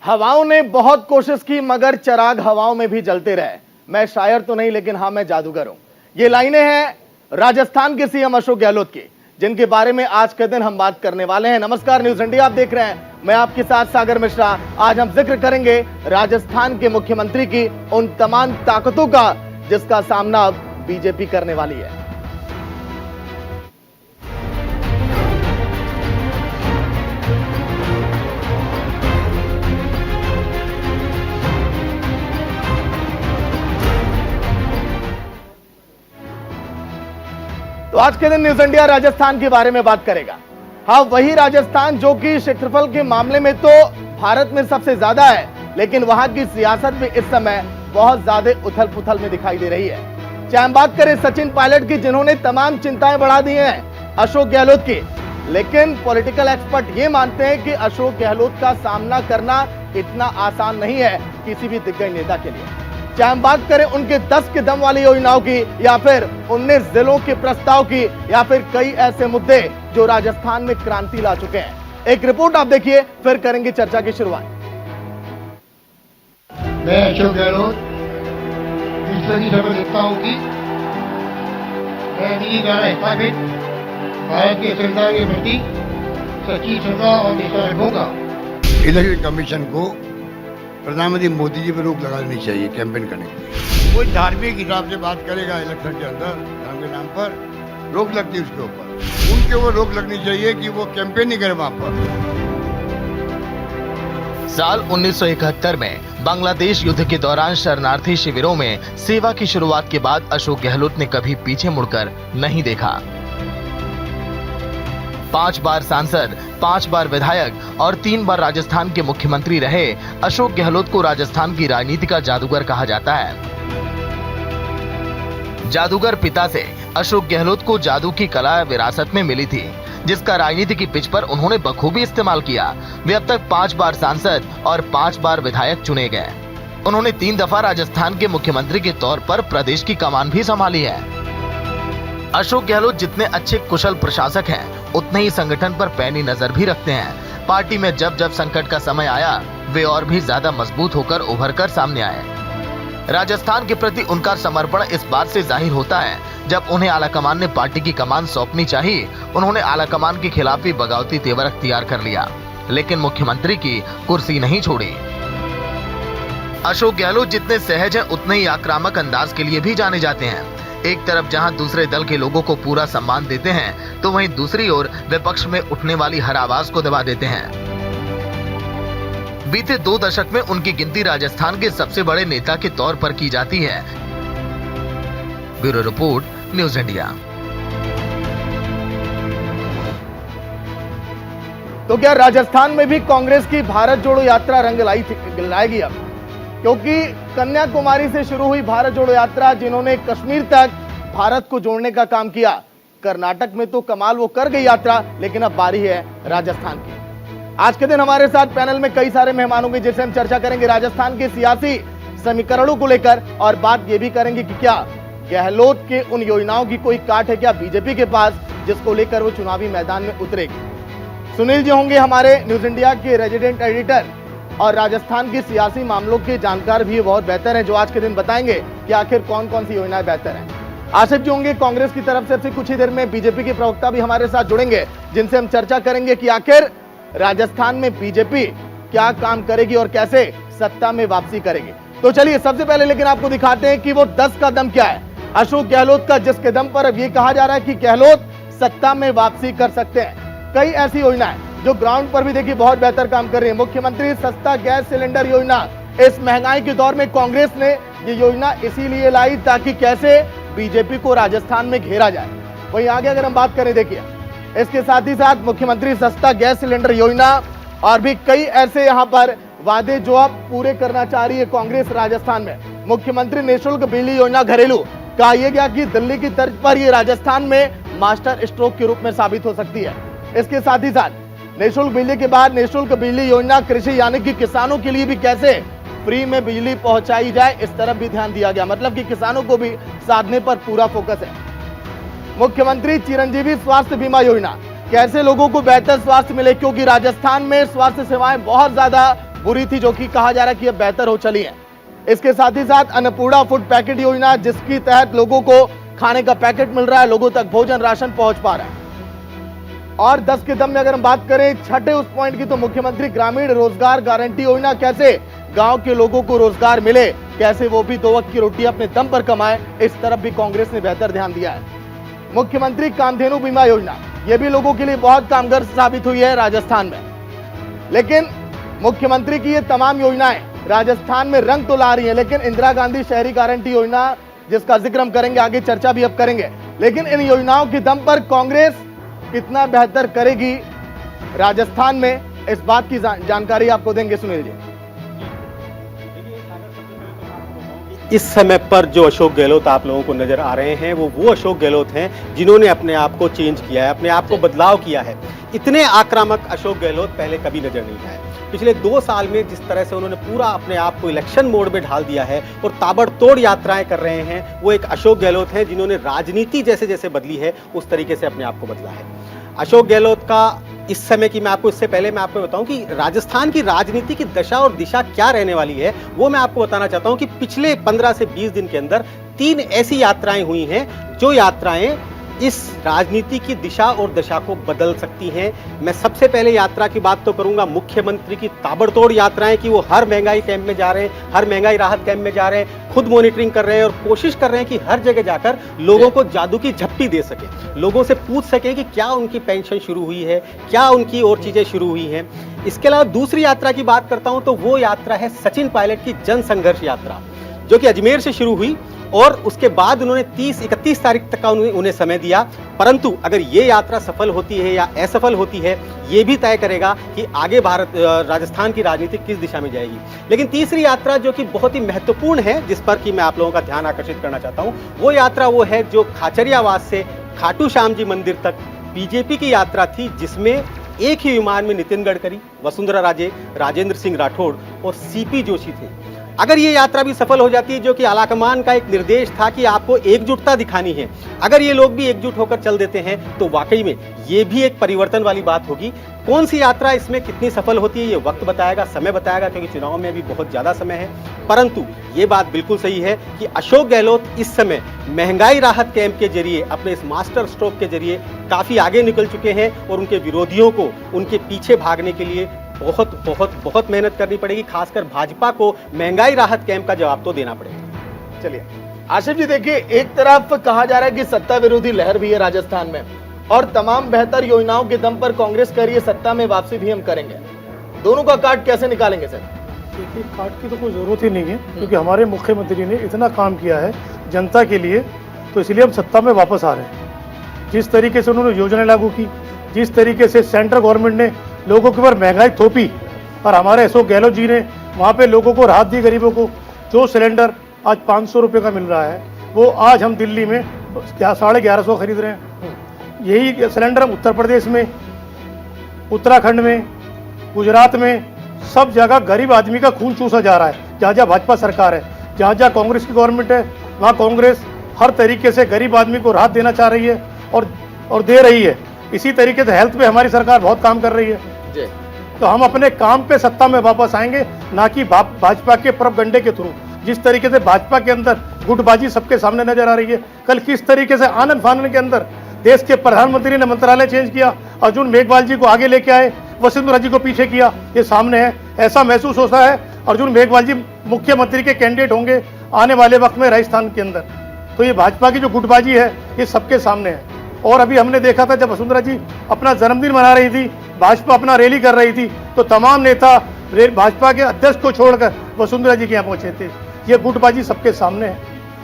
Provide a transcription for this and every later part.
हवाओं ने बहुत कोशिश की मगर चिराग हवाओं में भी जलते रहे। मैं शायर तो नहीं लेकिन हाँ मैं जादूगर हूं। ये लाइनें हैं राजस्थान के सीएम अशोक गहलोत की, जिनके बारे में आज के दिन हम बात करने वाले हैं। नमस्कार, न्यूज इंडिया आप देख रहे हैं, मैं आपके साथ सागर मिश्रा। आज हम जिक्र करेंगे राजस्थान के मुख्यमंत्री की उन तमाम ताकतों का जिसका सामना अब बीजेपी करने वाली है। तो आज के दिन न्यूज इंडिया राजस्थान के बारे में बात करेगा। हाँ, वही राजस्थान जो कि क्षेत्रफल के मामले में तो भारत में सबसे ज्यादा है, लेकिन वहां की सियासत भी इस समय बहुत ज्यादा उथल पुथल में दिखाई दे रही है। चाहे हम बात करें सचिन पायलट की, जिन्होंने तमाम चिंताएं बढ़ा दी हैं अशोक गहलोत की, लेकिन पॉलिटिकल एक्सपर्ट ये मानते हैं कि अशोक गहलोत का सामना करना इतना आसान नहीं है किसी भी दिग्गज नेता के लिए। चाहे हम बात करें उनके 10 कदम वाली योजनाओं की, या फिर 19 जिलों के प्रस्ताव की, या फिर कई ऐसे मुद्दे जो राजस्थान में क्रांति ला चुके हैं। एक रिपोर्ट आप देखिए, फिर करेंगे चर्चा की शुरुआत। मैं अशोक गहलोत ईश्वर की शपथ लेता हूँ कि मैं दिल्ली द्वारा स्थापित भारत के संविधान के प्रति सच्ची श्रद्धा और निष्ठा रखूंगा। इलेक्शन कमीशन को प्रधानमंत्री मोदी जी पर रोक लगा देनी चाहिए कैंपेन करने के लिए। कोई धार्मिक हिसाब से बात करेगा इलेक्शन के अंदर धर्म के नाम पर, रोक लगती है उसके ऊपर। उनके वो रोक लगनी चाहिए कि वो कैंपेन नहीं करे वहां पर। साल 1971 में बांग्लादेश युद्ध के दौरान शरणार्थी शिविरों में सेवा की शुरुआत के बाद अशोक गहलोत ने कभी पीछे मुड़कर नहीं देखा। 5 बार सांसद, 5 बार विधायक और 3 बार राजस्थान के मुख्यमंत्री रहे अशोक गहलोत को राजस्थान की राजनीति का जादूगर कहा जाता है। जादूगर पिता से अशोक गहलोत को जादू की कला विरासत में मिली थी, जिसका राजनीति की पिच पर उन्होंने बखूबी इस्तेमाल किया। वे अब तक 5 बार सांसद और 5 बार विधायक चुने गए। उन्होंने 3 दफा राजस्थान के मुख्यमंत्री के तौर पर प्रदेश की कमान भी संभाली है। अशोक गहलोत जितने अच्छे कुशल प्रशासक हैं, उतने ही संगठन पर पैनी नजर भी रखते हैं। पार्टी में जब जब संकट का समय आया, वे और भी ज्यादा मजबूत होकर उभर कर सामने आए। राजस्थान के प्रति उनका समर्पण इस बात से जाहिर होता है, जब उन्हें आलाकमान ने पार्टी की कमान सौंपनी चाहिए, उन्होंने आलाकमान के खिलाफ भी बगावती तेवर अख्तियार कर लिया, लेकिन मुख्यमंत्री की कुर्सी नहीं छोड़ी। अशोक गहलोत जितने सहज हैं, उतने ही आक्रामक अंदाज के लिए भी जाने जाते हैं। एक तरफ जहां दूसरे दल के लोगों को पूरा सम्मान देते हैं, तो वहीं दूसरी ओर विपक्ष में उठने वाली हर आवाज को दबा देते हैं। बीते 2 दशक में उनकी गिनती राजस्थान के सबसे बड़े नेता के तौर पर की जाती है। Bureau report, news India. तो क्या राजस्थान में भी कांग्रेस की भारत जोड़ो यात्रा रंग लाएगी अब? क्योंकि कन्याकुमारी से शुरू हुई भारत जोड़ो यात्रा, जिन्होंने कश्मीर तक भारत को जोड़ने का काम किया, कर्नाटक में तो कमाल वो कर गई यात्रा, लेकिन अब बारी है राजस्थान की। आज के दिन हमारे साथ पैनल में कई सारे मेहमान होंगे, जिनसे हम चर्चा करेंगे राजस्थान के सियासी समीकरणों को लेकर, और बात ये भी करेंगे कि क्या गहलोत के उन योजनाओं की कोई काट है क्या बीजेपी के पास, जिसको लेकर वो चुनावी मैदान में उतरेगी। सुनील जी होंगे हमारे न्यूज इंडिया के रेजिडेंट एडिटर और राजस्थान की सियासी मामलों के जानकार भी बहुत बेहतर हैं, जो आज के दिन बताएंगे कि आखिर कौन कौन सी योजनाएं बेहतर हैं। आसिफ जी होंगे कांग्रेस की तरफ से कुछ ही देर में बीजेपी के प्रवक्ता भी हमारे साथ जुड़ेंगे, जिनसे हम चर्चा करेंगे कि आखिर राजस्थान में बीजेपी क्या काम करेगी और कैसे सत्ता में वापसी करेगी। तो चलिए सबसे पहले लेकिन आपको दिखाते हैं कि वो 10 कदम क्या है अशोक गहलोत का, जिस कदम पर अब ये कहा जा रहा है कि गहलोत सत्ता में वापसी कर सकते हैं। कई ऐसी योजनाएं जो ग्राउंड पर भी देखिए बहुत बेहतर काम कर रही है। मुख्यमंत्री सस्ता गैस सिलेंडर योजना, इस महंगाई के दौर में कांग्रेस ने ये योजना इसीलिए लाई ताकि कैसे बीजेपी को राजस्थान में घेरा जाए। वहीं आगे अगर हम बात करें, देखिए इसके साथ ही साथ मुख्यमंत्री सस्ता गैस सिलेंडर योजना और भी कई ऐसे यहाँ पर वादे जो अब पूरे करना चाह रही है कांग्रेस राजस्थान में। मुख्यमंत्री निःशुल्क बिजली योजना घरेलू, कहा यह गया कि दिल्ली की तर्ज पर यह राजस्थान में मास्टर स्ट्रोक के रूप में साबित हो सकती है। इसके साथ ही साथ निःशुल्क बिजली के बाद निःशुल्क बिजली योजना कृषि यानी कि किसानों के लिए भी कैसे फ्री में बिजली पहुंचाई जाए, इस तरफ भी ध्यान दिया गया। मतलब कि किसानों को भी साधने पर पूरा फोकस है। मुख्यमंत्री चिरंजीवी स्वास्थ्य बीमा योजना, कैसे लोगों को बेहतर स्वास्थ्य मिले, क्योंकि राजस्थान में स्वास्थ्य सेवाएं बहुत ज्यादा बुरी थी, जो कि कहा जा रहा है कि अब बेहतर हो चली है। इसके साथ ही साथ अन्नपूर्णा फूड पैकेट योजना, जिसकी तहत लोगों को खाने का पैकेट मिल रहा है, लोगों तक भोजन राशन पहुंच पा रहा है। और 10 के दम में अगर हम बात करें छठे उस पॉइंट की, तो मुख्यमंत्री ग्रामीण रोजगार गारंटी योजना, कैसे गांव के लोगों को रोजगार मिले, कैसे वो भी 2 वक्त की रोटी अपने दम पर कमाए, इस तरफ भी कांग्रेस ने बेहतर ध्यान दिया है। मुख्यमंत्री कामधेनु बीमा योजना, ये भी लोगों के लिए बहुत कामगार साबित हुई है राजस्थान में। लेकिन मुख्यमंत्री की ये तमाम योजनाएं राजस्थान में रंग तो ला रही हैं, लेकिन इंदिरा गांधी शहरी गारंटी योजना, जिसका जिक्र हम करेंगे आगे, चर्चा भी अब करेंगे, लेकिन इन योजनाओं के दम पर कांग्रेस कितना बेहतर करेगी राजस्थान में, इस बात की जानकारी आपको देंगे। सुनील जी, इस समय पर जो अशोक गहलोत आप लोगों को नजर आ रहे हैं, वो अशोक गहलोत हैं जिन्होंने अपने आप को चेंज किया है, अपने आप को बदलाव किया है। इतने आक्रामक अशोक गहलोत पहले कभी नजर नहीं आए। पिछले 2 साल में जिस तरह से उन्होंने पूरा अपने आप को इलेक्शन मोड में ढाल दिया है और ताबड़तोड़ यात्राएं कर रहे हैं, वो एक अशोक गहलोत हैं जिन्होंने राजनीति जैसे जैसे बदली है उस तरीके से अपने आप को बदला है। अशोक गहलोत का इस समय की, मैं आपको इससे पहले मैं आपको बताऊं कि राजस्थान की राजनीति की दशा और दिशा क्या रहने वाली है, वो मैं आपको बताना चाहता हूं कि पिछले 15 से 20 दिन के अंदर 3 ऐसी यात्राएं हुई हैं जो यात्राएं इस राजनीति की दिशा और दशा को बदल सकती हैं। मैं सबसे पहले यात्रा की बात तो करूंगा मुख्यमंत्री की ताबड़तोड़ यात्राएं कि वो हर महंगाई कैंप में जा रहे हैं, हर महंगाई राहत कैंप में जा रहे हैं, खुद मॉनिटरिंग कर रहे हैं और कोशिश कर रहे हैं कि हर जगह जाकर लोगों को जादू की झप्पी दे सके, लोगों से पूछ सके कि क्या उनकी पेंशन शुरू हुई है, क्या उनकी और चीजें शुरू हुई हैं। इसके अलावा दूसरी यात्रा की बात करता हूं तो वो यात्रा है सचिन पायलट की जन संघर्ष यात्रा, जो कि अजमेर से शुरू हुई और उसके बाद उन्होंने 30-31 तारीख तक का उन्हें समय दिया। परंतु अगर ये यात्रा सफल होती है या असफल होती है, ये भी तय करेगा कि आगे राजस्थान की राजनीति किस दिशा में जाएगी। लेकिन तीसरी यात्रा जो कि बहुत ही महत्वपूर्ण है, जिस पर कि मैं आप लोगों का ध्यान आकर्षित करना चाहता हूं, वो यात्रा वो है जो खाचरियावास से खाटू श्याम जी मंदिर तक बीजेपी की यात्रा थी, जिसमें एक ही विमान में नितिन गडकरी, वसुंधरा राजे, राजेंद्र सिंह राठौड़ और सीपी जोशी थे। अगर ये यात्रा भी सफल हो जाती है, जो कि आलाकमान का एक निर्देश था कि आपको एकजुटता दिखानी है, अगर ये लोग भी एकजुट होकर चल देते हैं तो वाकई में ये भी एक परिवर्तन वाली बात होगी। कौन सी यात्रा इसमें कितनी सफल होती है ये वक्त बताएगा, समय बताएगा, क्योंकि चुनाव में भी बहुत ज्यादा समय है। परंतु ये बात बिल्कुल सही है कि अशोक गहलोत इस समय महंगाई राहत कैंप के जरिए, अपने इस मास्टर स्ट्रोक के जरिए काफी आगे निकल चुके हैं और उनके विरोधियों को उनके पीछे भागने के लिए बहुत बहुत बहुत मेहनत करनी पड़ेगी। खासकर भाजपा को महंगाई राहत कैंप का जवाब तो देना पड़ेगा। चलिए आशिफ जी, देखिए एक तरफ कहा जा रहा है कि सत्ता विरोधी लहर भी है राजस्थान में और तमाम बेहतर योजनाओं के दम पर कांग्रेस कह रही है सत्ता में वापसी भी हम करेंगे, दोनों का काट कैसे निकालेंगे सर? देखिए, काट की तो कोई जरूरत ही नहीं है, क्योंकि हमारे मुख्यमंत्री ने इतना काम किया है जनता के लिए, तो इसलिए हम सत्ता में वापस आ रहे हैं। जिस तरीके से उन्होंने योजना लागू की, जिस तरीके से सेंट्रल गवर्नमेंट ने लोगों के ऊपर महंगाई थोपी और हमारे अशोक गहलोत जी ने वहाँ पे लोगों को राहत दी, गरीबों को। जो सिलेंडर आज 500 रुपये का मिल रहा है, वो आज हम दिल्ली में 1150 खरीद रहे हैं। यही सिलेंडर हम उत्तर प्रदेश में, उत्तराखंड में, गुजरात में, सब जगह गरीब आदमी का खून चूसा जा रहा है। जहाँ जहाँ भाजपा सरकार है, जहाँ जहाँ कांग्रेस की गवर्नमेंट है, वहाँ कांग्रेस हर तरीके से गरीब आदमी को राहत देना चाह रही है और दे रही है। इसी तरीके से हेल्थ पे हमारी सरकार बहुत काम कर रही है जी। तो हम अपने काम पे सत्ता में वापस आएंगे, ना कि भाजपा के प्रोपगंडे के थ्रू। जिस तरीके से भाजपा के अंदर गुटबाजी सबके सामने नजर आ रही है, कल किस तरीके से आनंद फानन के अंदर देश के प्रधानमंत्री ने मंत्रालय चेंज किया, अर्जुन मेघवाल जी को आगे लेके आए, वसुंधरा जी को पीछे किया, ये सामने है। ऐसा महसूस होता है अर्जुन मेघवाल जी मुख्यमंत्री के कैंडिडेट होंगे आने वाले वक्त में राजस्थान के अंदर। तो ये भाजपा की जो गुटबाजी है ये सबके सामने है। और अभी हमने देखा था जब वसुंधरा जी अपना जन्मदिन मना रही थी, भाजपा अपना रैली कर रही थी, तो तमाम नेता भाजपा के अध्यक्ष को छोड़कर वसुंधरा जी के यहाँ पहुंचे थे। ये गुटबाजी सबके सामने है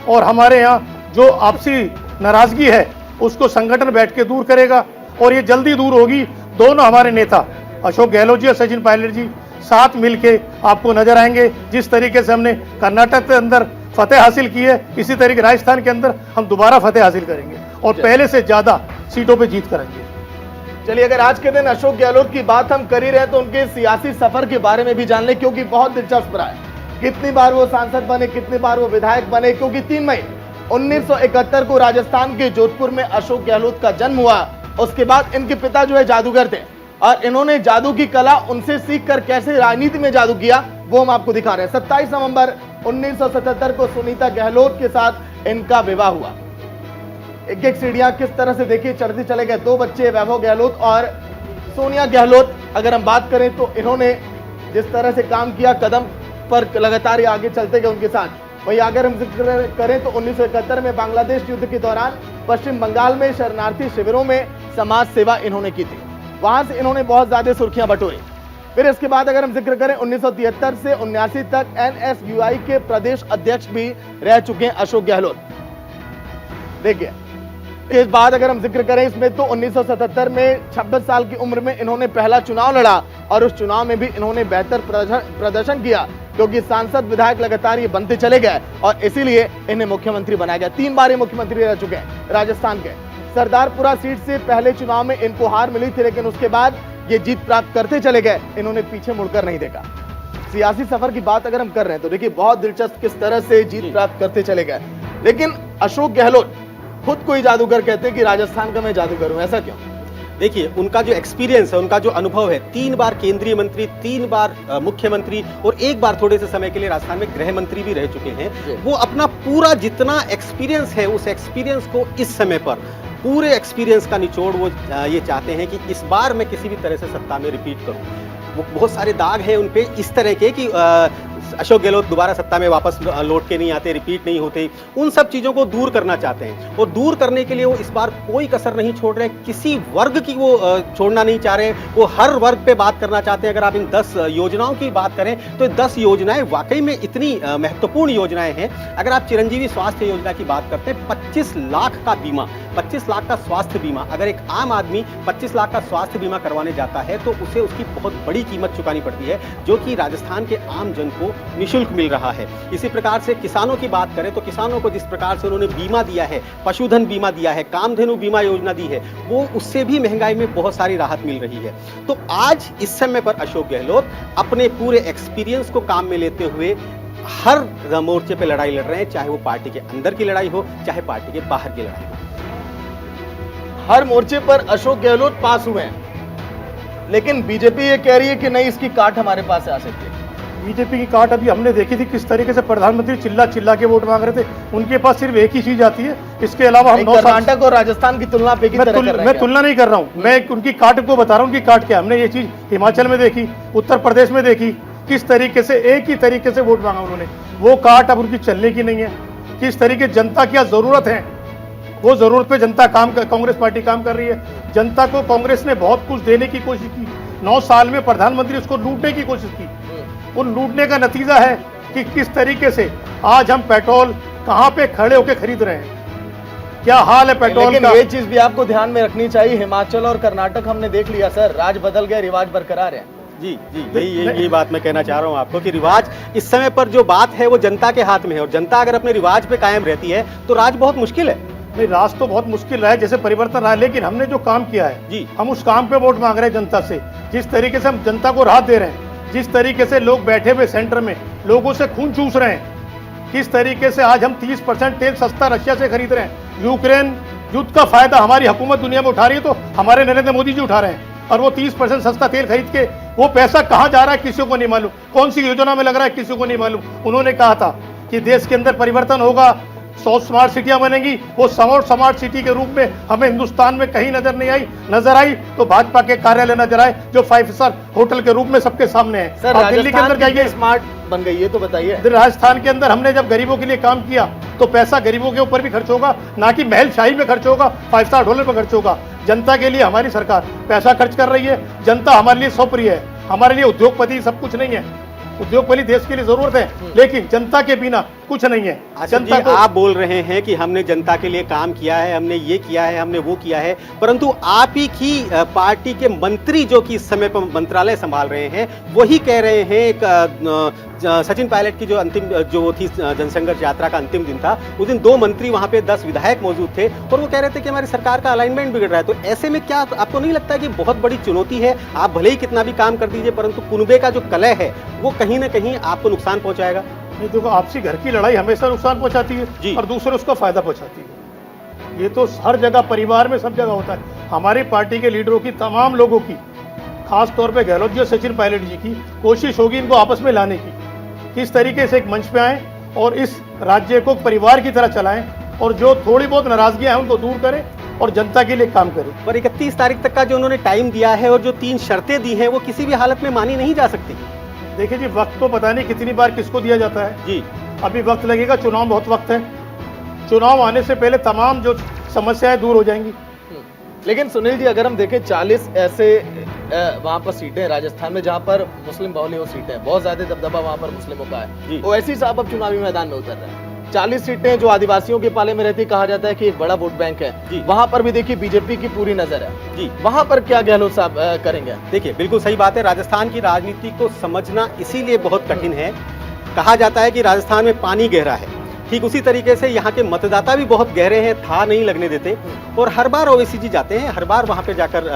और हमारे यहाँ जो आपसी नाराजगी है उसको संगठन बैठ के दूर करेगा और ये जल्दी दूर होगी। दोनों हमारे नेता अशोक गहलोत जी और सचिन पायलट जी साथ मिलके आपको नजर आएंगे। जिस तरीके से हमने कर्नाटक के अंदर फतेह हासिल की है, इसी तरीके राजस्थान के अंदर हम दोबारा फतेह हासिल करेंगे और पहले से ज्यादा सीटों पे जीत करेंगे। चलिए, अगर आज के दिन अशोक गहलोत की बात हम कर ही रहे तो उनके सियासी सफर के बारे में भी जान लें, क्योंकि बहुत दिलचस्प रहा है। कितनी बार वो सांसद बने, कितनी बार वो विधायक बने, क्योंकि 3 मई 1971 को राजस्थान के जोधपुर में अशोक गहलोत का जन्म हुआ। उसके बाद इनके पिता जो है जादूगर थे और इन्होंने जादू की कला उनसे सीखकर कैसे राजनीति में जादू किया वो हम आपको दिखा रहे हैं। 27 नवंबर 1977 को सुनीता गहलोत के साथ इनका विवाह हुआ। एक एक सीढ़ियां किस तरह से देखिए चढ़ते चले गए। 2 बच्चे वैभव गहलोत और सोनिया गहलोत। अगर हम बात करें तो इन्होंने जिस तरह से काम किया, कदम पर लगातार ये आगे चलते गए उनके साथ। वहीं अगर हम जिक्र करें तो 1971 में बांग्लादेश युद्ध के दौरान पश्चिम बंगाल में शरणार्थी शिविरों में समाज सेवा इन्होंने की थी। वहां से इन्होंने बहुत ज्यादा सुर्खियां बटोरी। फिर इसके बाद अगर हम जिक्र करें 1973 से 79 तक NSUI के प्रदेश अध्यक्ष भी रह चुके हैं अशोक गहलोत। देखिए इस बाद अगर हम जिक्र करें इसमें तो 1977 में 26 साल की उम्र में इन्होंने पहला चुनाव लड़ा और उस चुनाव में भी इन्होंने बेहतर प्रदर्शन किया, क्योंकि सांसद विधायक लगातार ये बनते चले गए और इसीलिए इन्हें मुख्यमंत्री बनाया गया। 3 बार ये मुख्यमंत्री रह चुके हैं राजस्थान के। सरदारपुरा सीट से पहले चुनाव में इनको हार मिली थी, लेकिन उसके बाद ये जीत प्राप्त करते चले गए। इन्होंने पीछे मुड़कर नहीं देखा। सियासी सफर की बात अगर हम कर रहे हैं तो देखिए बहुत दिलचस्प किस तरह से जीत प्राप्त करते चले गए। लेकिन अशोक गहलोत खुद को ही जादूगर कहते हैं कि राजस्थान का मैं जादूगर हूं, ऐसा क्यों? देखिए उनका जो एक्सपीरियंस है, उनका जो अनुभव है, 3 बार केंद्रीय मंत्री, 3 बार मुख्यमंत्री और 1 बार थोड़े से समय के लिए राजस्थान में गृह मंत्री भी रह चुके हैं। वो अपना पूरा जितना एक्सपीरियंस है उस एक्सपीरियंस को इस समय पर पूरे एक्सपीरियंस का निचोड़ वो ये चाहते हैं कि इस बार मैं किसी भी तरह से सत्ता में रिपीट करूं। वो बहुत सारे दाग हैं उन पे इस तरह के कि अशोक गहलोत दोबारा सत्ता में वापस लौट के नहीं आते, रिपीट नहीं होते। उन सब चीज़ों को दूर करना चाहते हैं और दूर करने के लिए वो इस बार कोई कसर नहीं छोड़ रहे, किसी वर्ग की वो छोड़ना नहीं चाह रहे। वो हर वर्ग पे बात करना चाहते हैं। अगर आप इन 10 योजनाओं की बात करें तो 10 योजनाएं वाकई में इतनी महत्वपूर्ण योजनाएं हैं। अगर आप चिरंजीवी स्वास्थ्य योजना की बात करते हैं, 25 लाख का बीमा, 25 लाख का स्वास्थ्य बीमा, अगर एक आम आदमी 25 लाख का स्वास्थ्य बीमा करवाने जाता है तो उसे उसकी बहुत बड़ी कीमत चुकानी पड़ती है, जो कि राजस्थान के आम जन को निःशुल्क मिल रहा है। इसी प्रकार से किसानों की बात करें तो किसानों को जिस प्रकार से उन्होंने बीमा दिया है, पशुधन बीमा दिया है, कामधेनु बीमा योजना दी है, वो उससे भी महंगाई में बहुत सारी राहत मिल रही है। तो आज इस समय पर अशोक गहलोत अपने पूरे एक्सपीरियंस को काम में लेते हुए हर मोर्चे पे लड़ाई लड़ रहे हैं, चाहे वो पार्टी के अंदर की लड़ाई हो, चाहे पार्टी के बाहर की लड़ाई हो। हर मोर्चे पर अशोक गहलोत पास हुए हैं, लेकिन बीजेपी ये कह रही है कि नहीं, इसकी काट हमारे पास आ सकती है। बीजेपी की काट अभी हमने देखी थी किस तरीके से प्रधानमंत्री चिल्ला चिल्ला के वोट मांग रहे थे। उनके पास सिर्फ एक ही चीज आती है, इसके अलावा हम कर्नाटक और राजस्थान की तुलना पे मैं तुलना नहीं कर रहा हूँ, मैं उनकी काट को बता रहा हूँ। उनकी काट क्या, हमने ये चीज हिमाचल में देखी, उत्तर प्रदेश में देखी, किस तरीके से एक ही तरीके से वोट मांगा उन्होंने। वो काट अब उनकी चलने की नहीं है। किस तरीके जनता की जरूरत है, वो जरूरत पे जनता कांग्रेस पार्टी काम कर रही है। जनता को कांग्रेस ने बहुत कुछ देने की कोशिश की, 9 साल में प्रधानमंत्री उसको लूटने की कोशिश की। उन लूटने का नतीजा है कि किस तरीके से आज हम पेट्रोल कहां पे खड़े होकर खरीद रहे हैं, क्या हाल है पेट्रोल का। ये चीज भी आपको ध्यान में रखनी चाहिए, हिमाचल और कर्नाटक हमने देख लिया सर, राज बदल गया, रिवाज बरकरार है। जी जी, यही बात मैं कहना चाह रहा हूं आपको कि रिवाज इस समय पर जो बात है वो जनता के हाथ में है, और जनता अगर अपने रिवाज पे कायम रहती है तो राज बहुत मुश्किल है। नहीं, राज तो बहुत मुश्किल रहा है, जैसे परिवर्तन रहा है, लेकिन हमने जो काम किया है जी, हम उस काम पे वोट मांग रहे हैं जनता से। जिस तरीके से हम जनता को राहत दे रहे हैं, जिस तरीके से लोग बैठे हुए सेंटर में लोगों से खून चूस रहे हैं, किस तरीके से आज हम 30% तेल सस्ता रशिया से खरीद रहे हैं। यूक्रेन युद्ध का फायदा हमारी हुकूमत दुनिया में उठा रही है, तो हमारे नरेंद्र मोदी जी उठा रहे हैं, और वो 30% सस्ता तेल खरीद के वो पैसा कहां जा रहा है किसी को नहीं मालूम, कौन सी योजना में लग रहा है किसी को नहीं मालूम। उन्होंने कहा था कि देश के अंदर परिवर्तन होगा, 100 स्मार्ट सिटियां बनेंगी, वो 100 स्मार्ट सिटी के रूप में हमें हिंदुस्तान में कहीं नजर आई तो भाजपा के कार्यालय नजर आए, जो 5 स्टार होटल के रूप में सबके सामने है। सर दिल्ली के अंदर जाइए, स्मार्ट बन गई है तो बताइए। राजस्थान के अंदर हमने जब गरीबों के लिए काम किया तो पैसा गरीबों के ऊपर भी खर्च होगा, ना कि महल शाही में खर्च होगा, 5 स्टार होटल में खर्च होगा। जनता के लिए हमारी सरकार पैसा खर्च कर रही है। जनता हमारे लिए स्वप्रिय है, हमारे लिए उद्योगपति सब कुछ नहीं है। उद्योगपति देश के लिए जरूरत है, लेकिन जनता के बिना कुछ नहीं है। जनता को आप बोल रहे हैं कि हमने जनता के लिए काम किया है, हमने ये किया है, हमने वो किया है, परंतु आप ही की पार्टी के मंत्री जो कि इस समय पर मंत्रालय संभाल रहे हैं वही कह रहे हैं। सचिन पायलट की जो थी जनसंघर्ष यात्रा का अंतिम दिन था, उस दिन 2 मंत्री वहां पे 10 विधायक मौजूद थे, और वो कह रहे थे कि हमारी सरकार का अलाइनमेंट बिगड़ रहा है। तो ऐसे में क्या आपको नहीं लगता कि बहुत बड़ी चुनौती है? आप भले ही कितना भी काम कर दीजिए, परंतु कुनबे का जो कलह है वो कहीं ना कहीं आपको नुकसान पहुंचाएगा। नहीं, देखो आपसी घर की लड़ाई हमेशा नुकसान पहुंचाती है और दूसरे उसको फायदा पहुंचाती है। ये तो हर जगह परिवार में सब जगह होता है। हमारी पार्टी के लीडरों की, तमाम लोगों की खास तौर पे गहलोत जी और सचिन पायलट जी की कोशिश होगी इनको आपस में लाने की, किस तरीके से एक मंच पे आए और इस राज्य को परिवार की तरह चलाएं और जो थोड़ी बहुत नाराजगियां हैं उनको दूर करें और जनता के लिए काम करें। पर 31 तारीख तक का जो उन्होंने टाइम दिया है और जो 3 शर्तें दी हैं वो किसी भी हालत में मानी नहीं जा सकती। देखिए जी, वक्त तो पता नहीं कितनी बार किसको दिया जाता है जी, अभी वक्त लगेगा, चुनाव बहुत वक्त है, चुनाव आने से पहले तमाम जो समस्याएं दूर हो जाएंगी। लेकिन सुनील जी, अगर हम देखें 40 ऐसे वहां पर सीटें हैं राजस्थान में जहां पर मुस्लिम बहुल्य सीटें हैं, बहुत ज्यादा दबदबा वहां पर मुस्लिमों का है, तो ऐसी साहब अब चुनावी मैदान में उतर रहे हैं। 40 सीटें जो आदिवासियों के पाले में रहती, कहा जाता है कि एक बड़ा वोट बैंक है, वहां पर भी देखिए बीजेपी की पूरी नजर है जी, वहां पर क्या गहलोत साहब करेंगे? देखिए बिल्कुल सही बात है। राजस्थान की राजनीति को समझना इसीलिए बहुत कठिन है। कहा जाता है कि राजस्थान में पानी गहरा है, ठीक उसी तरीके से यहाँ के मतदाता भी बहुत गहरे हैं, था नहीं लगने देते और हर बार ओवैसी जी जाते हैं, हर बार वहाँ पे जाकर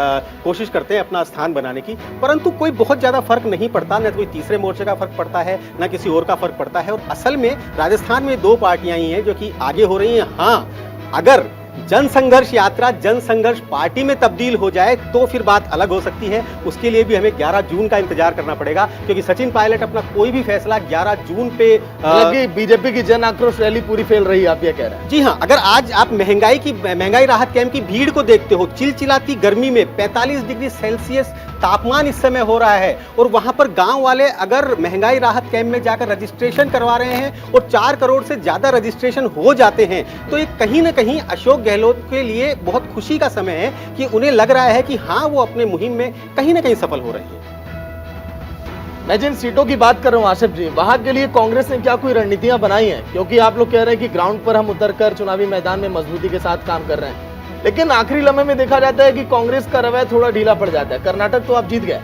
कोशिश करते हैं अपना स्थान बनाने की, परंतु कोई बहुत ज़्यादा फर्क नहीं पड़ता, न कोई तीसरे मोर्चे का फर्क पड़ता है न किसी और का फर्क पड़ता है। और असल में राजस्थान में 2 पार्टियां ही हैं जो कि आगे हो रही हैं। हाँ, अगर जनसंघर्ष यात्रा जनसंघर्ष पार्टी में तब्दील हो जाए तो फिर बात अलग हो सकती है। उसके लिए भी हमें 11 जून का इंतजार करना पड़ेगा, क्योंकि सचिन पायलट अपना कोई भी फैसला 11 जून पे बीजेपी की जन आक्रोश रैली पूरी फेल रही है, आप ये कह रहे हैं? जी हाँ, अगर आज आप महंगाई राहत कैंप की भीड़ को देखते हो, चिलचिलाती गर्मी में 45 डिग्री सेल्सियस तापमान इस समय हो रहा है और वहां पर गांव वाले अगर महंगाई राहत कैंप में जाकर रजिस्ट्रेशन करवा रहे हैं और 4 करोड़ से ज्यादा रजिस्ट्रेशन हो जाते हैं, तो ये कहीं ना कहीं अशोक गहलोत के लिए बहुत खुशी का समय है कि उन्हें लग रहा है कि हाँ, वो अपने मुहिम में कहीं ना कहीं सफल हो रही है। मैं जिन सीटों की बात कर रहा हूँ आसिफ जी, वहां के लिए कांग्रेस ने क्या कोई रणनीतियां बनाई हैं? क्योंकि आप लोग कह रहे हैं कि ग्राउंड पर हम उतरकर चुनावी मैदान में मजबूती के साथ काम कर रहे हैं, लेकिन आखिरी लम्हे में देखा जाता है कि कांग्रेस का रवैया थोड़ा ढीला पड़ जाता है। कर्नाटक तो आप जीत गए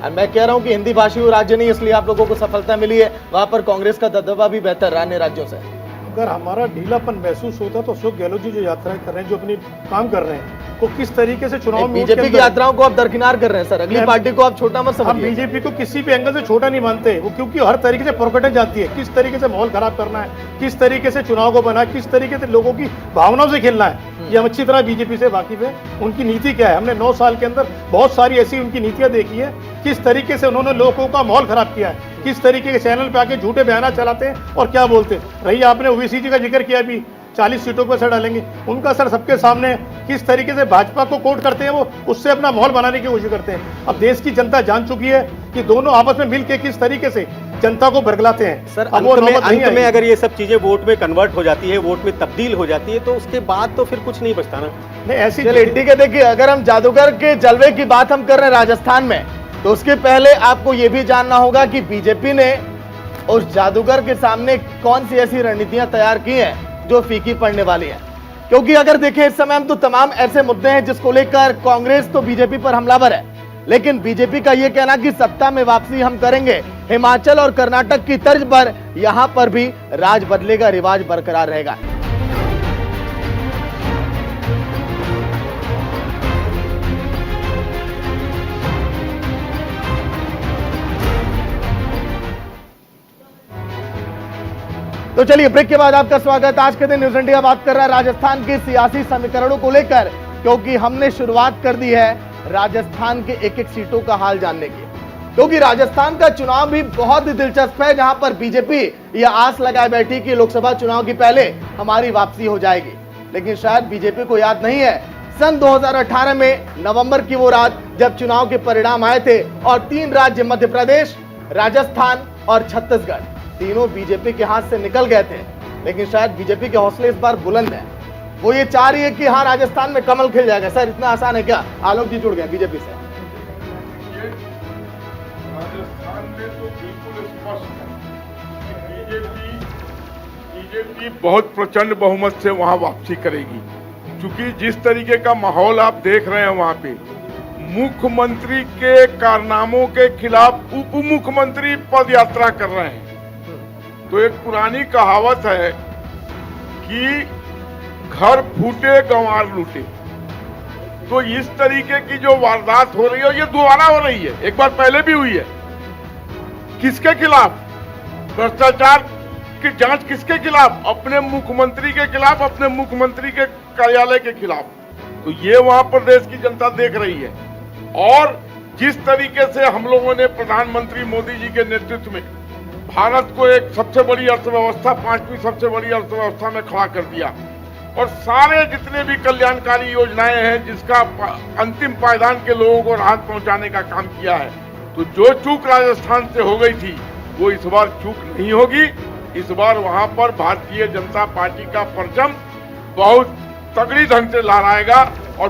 और मैं कह रहा हूं कि हिंदी भाषी राज्य नहीं, इसलिए आप लोगों को सफलता मिली है, वहां पर कांग्रेस का दबदबा भी बेहतर रहा अन्य राज्यों से। अगर हमारा ढीलापन महसूस होता तो अशोक गहलोत जी जो यात्राएं कर रहे हैं, जो अपनी काम कर रहे हैं, वो किस तरीके से चुनाव में बीजेपी की यात्राओं को आप दरकिनार कर रहे हैं सर, अगली पार्टी को आप छोटा मत समझिए। हम बीजेपी को किसी भी एंगल से छोटा नहीं मानते, वो क्योंकि हर तरीके से प्रॉपर्टी जाती है, किस तरीके से माहौल खराब करना है, किस तरीके से चुनाव को बना, किस तरीके से लोगों की भावनाओं से खेलना है, ये हम अच्छी तरह बीजेपी से वाकिफ है। उनकी नीति क्या है, हमने 9 साल के अंदर बहुत सारी ऐसी उनकी नीतियां देखी है, किस तरीके से उन्होंने लोगों का माहौल खराब किया है, किस तरीके के चैनल पे आके झूठे बयान चलाते हैं और क्या बोलते हैं। रही आपने ओबीसी जी का जिक्र किया, भी 40 सीटों पर असर डालेंगे, उनका असर सबके सामने, किस तरीके से भाजपा को कोट करते हैं, वो उससे अपना माहौल बनाने की कोशिश करते हैं। अब देश की जनता जान चुकी है कि दोनों आपस में मिलकर किस तरीके से जनता को बरगलाते हैं। सर, अंत में अगर ये सब चीजें वोट में कन्वर्ट हो जाती है, वोट में तब्दील हो जाती है, तो उसके बाद तो फिर कुछ नहीं बचता ना। नहीं, ऐसी ठीक है। देखिए, अगर हम जादूगर के जलवे की बात हम कर रहे हैं राजस्थान में, तो उसके पहले आपको यह भी जानना होगा कि बीजेपी ने उस जादूगर के सामने कौन सी ऐसी रणनीतियां तैयार की हैं जो फीकी पड़ने वाली है। क्योंकि अगर देखें इस समय हम तो तमाम ऐसे मुद्दे हैं जिसको लेकर कांग्रेस तो बीजेपी पर हमलावर है, लेकिन बीजेपी का यह कहना कि सत्ता में वापसी हम करेंगे, हिमाचल और कर्नाटक की तर्ज पर यहां पर भी राज बदलेगा, रिवाज बरकरार रहेगा। तो चलिए, ब्रेक के बाद आपका स्वागत। आज के दिन न्यूज इंडिया बात कर रहा है राजस्थान के सियासी समीकरणों को लेकर, क्योंकि हमने शुरुआत कर दी है राजस्थान के एक एक सीटों का हाल जानने की। क्योंकि राजस्थान का चुनाव भी बहुत ही दिलचस्प है, जहां पर बीजेपी यह आस लगाए बैठी कि लोकसभा चुनाव की पहले हमारी वापसी हो जाएगी, लेकिन शायद बीजेपी को याद नहीं है सन 2018 में नवंबर की वो रात जब चुनाव के परिणाम आए थे और 3 राज्य मध्य प्रदेश, राजस्थान और छत्तीसगढ़ तीनों बीजेपी के हाथ से निकल गए थे। लेकिन शायद बीजेपी के हौसले इस बार बुलंद है, वो ये चाह रही है कि हाँ, राजस्थान में कमल खिल जाएगा। सर, इतना आसान है क्या? आलोक जी जुड़ गए बीजेपी से। राजस्थान में तो बिल्कुल स्पष्ट है कि बीजेपी बहुत प्रचंड बहुमत से वहां वापसी करेगी, क्योंकि जिस तरीके का माहौल आप देख रहे हैं वहां पे, मुख्यमंत्री के कारनामों के खिलाफ उप मुख्यमंत्री पद यात्रा कर रहे हैं। तो एक पुरानी कहावत है कि घर फूटे गंवार लूटे। तो इस तरीके की जो वारदात हो रही है, ये दोबारा हो रही है, एक बार पहले भी हुई है। किसके खिलाफ? भ्रष्टाचार की जांच किसके खिलाफ? अपने मुख्यमंत्री के खिलाफ, अपने मुख्यमंत्री के कार्यालय के खिलाफ। तो ये वहां प्रदेश की जनता देख रही है। और जिस तरीके से हम लोगों ने प्रधानमंत्री मोदी जी के नेतृत्व में भारत को एक सबसे बड़ी अर्थव्यवस्था, 5वीं सबसे बड़ी अर्थव्यवस्था में खड़ा कर दिया और सारे जितने भी कल्याणकारी योजनाएं हैं जिसका अंतिम पायदान के लोगों को राहत पहुंचाने का काम किया है, तो जो चूक राजस्थान से हो गई थी वो इस बार चूक नहीं होगी। इस बार वहां पर भारतीय जनता पार्टी का परचम बहुत तगड़ी ढंग से लहराएगा और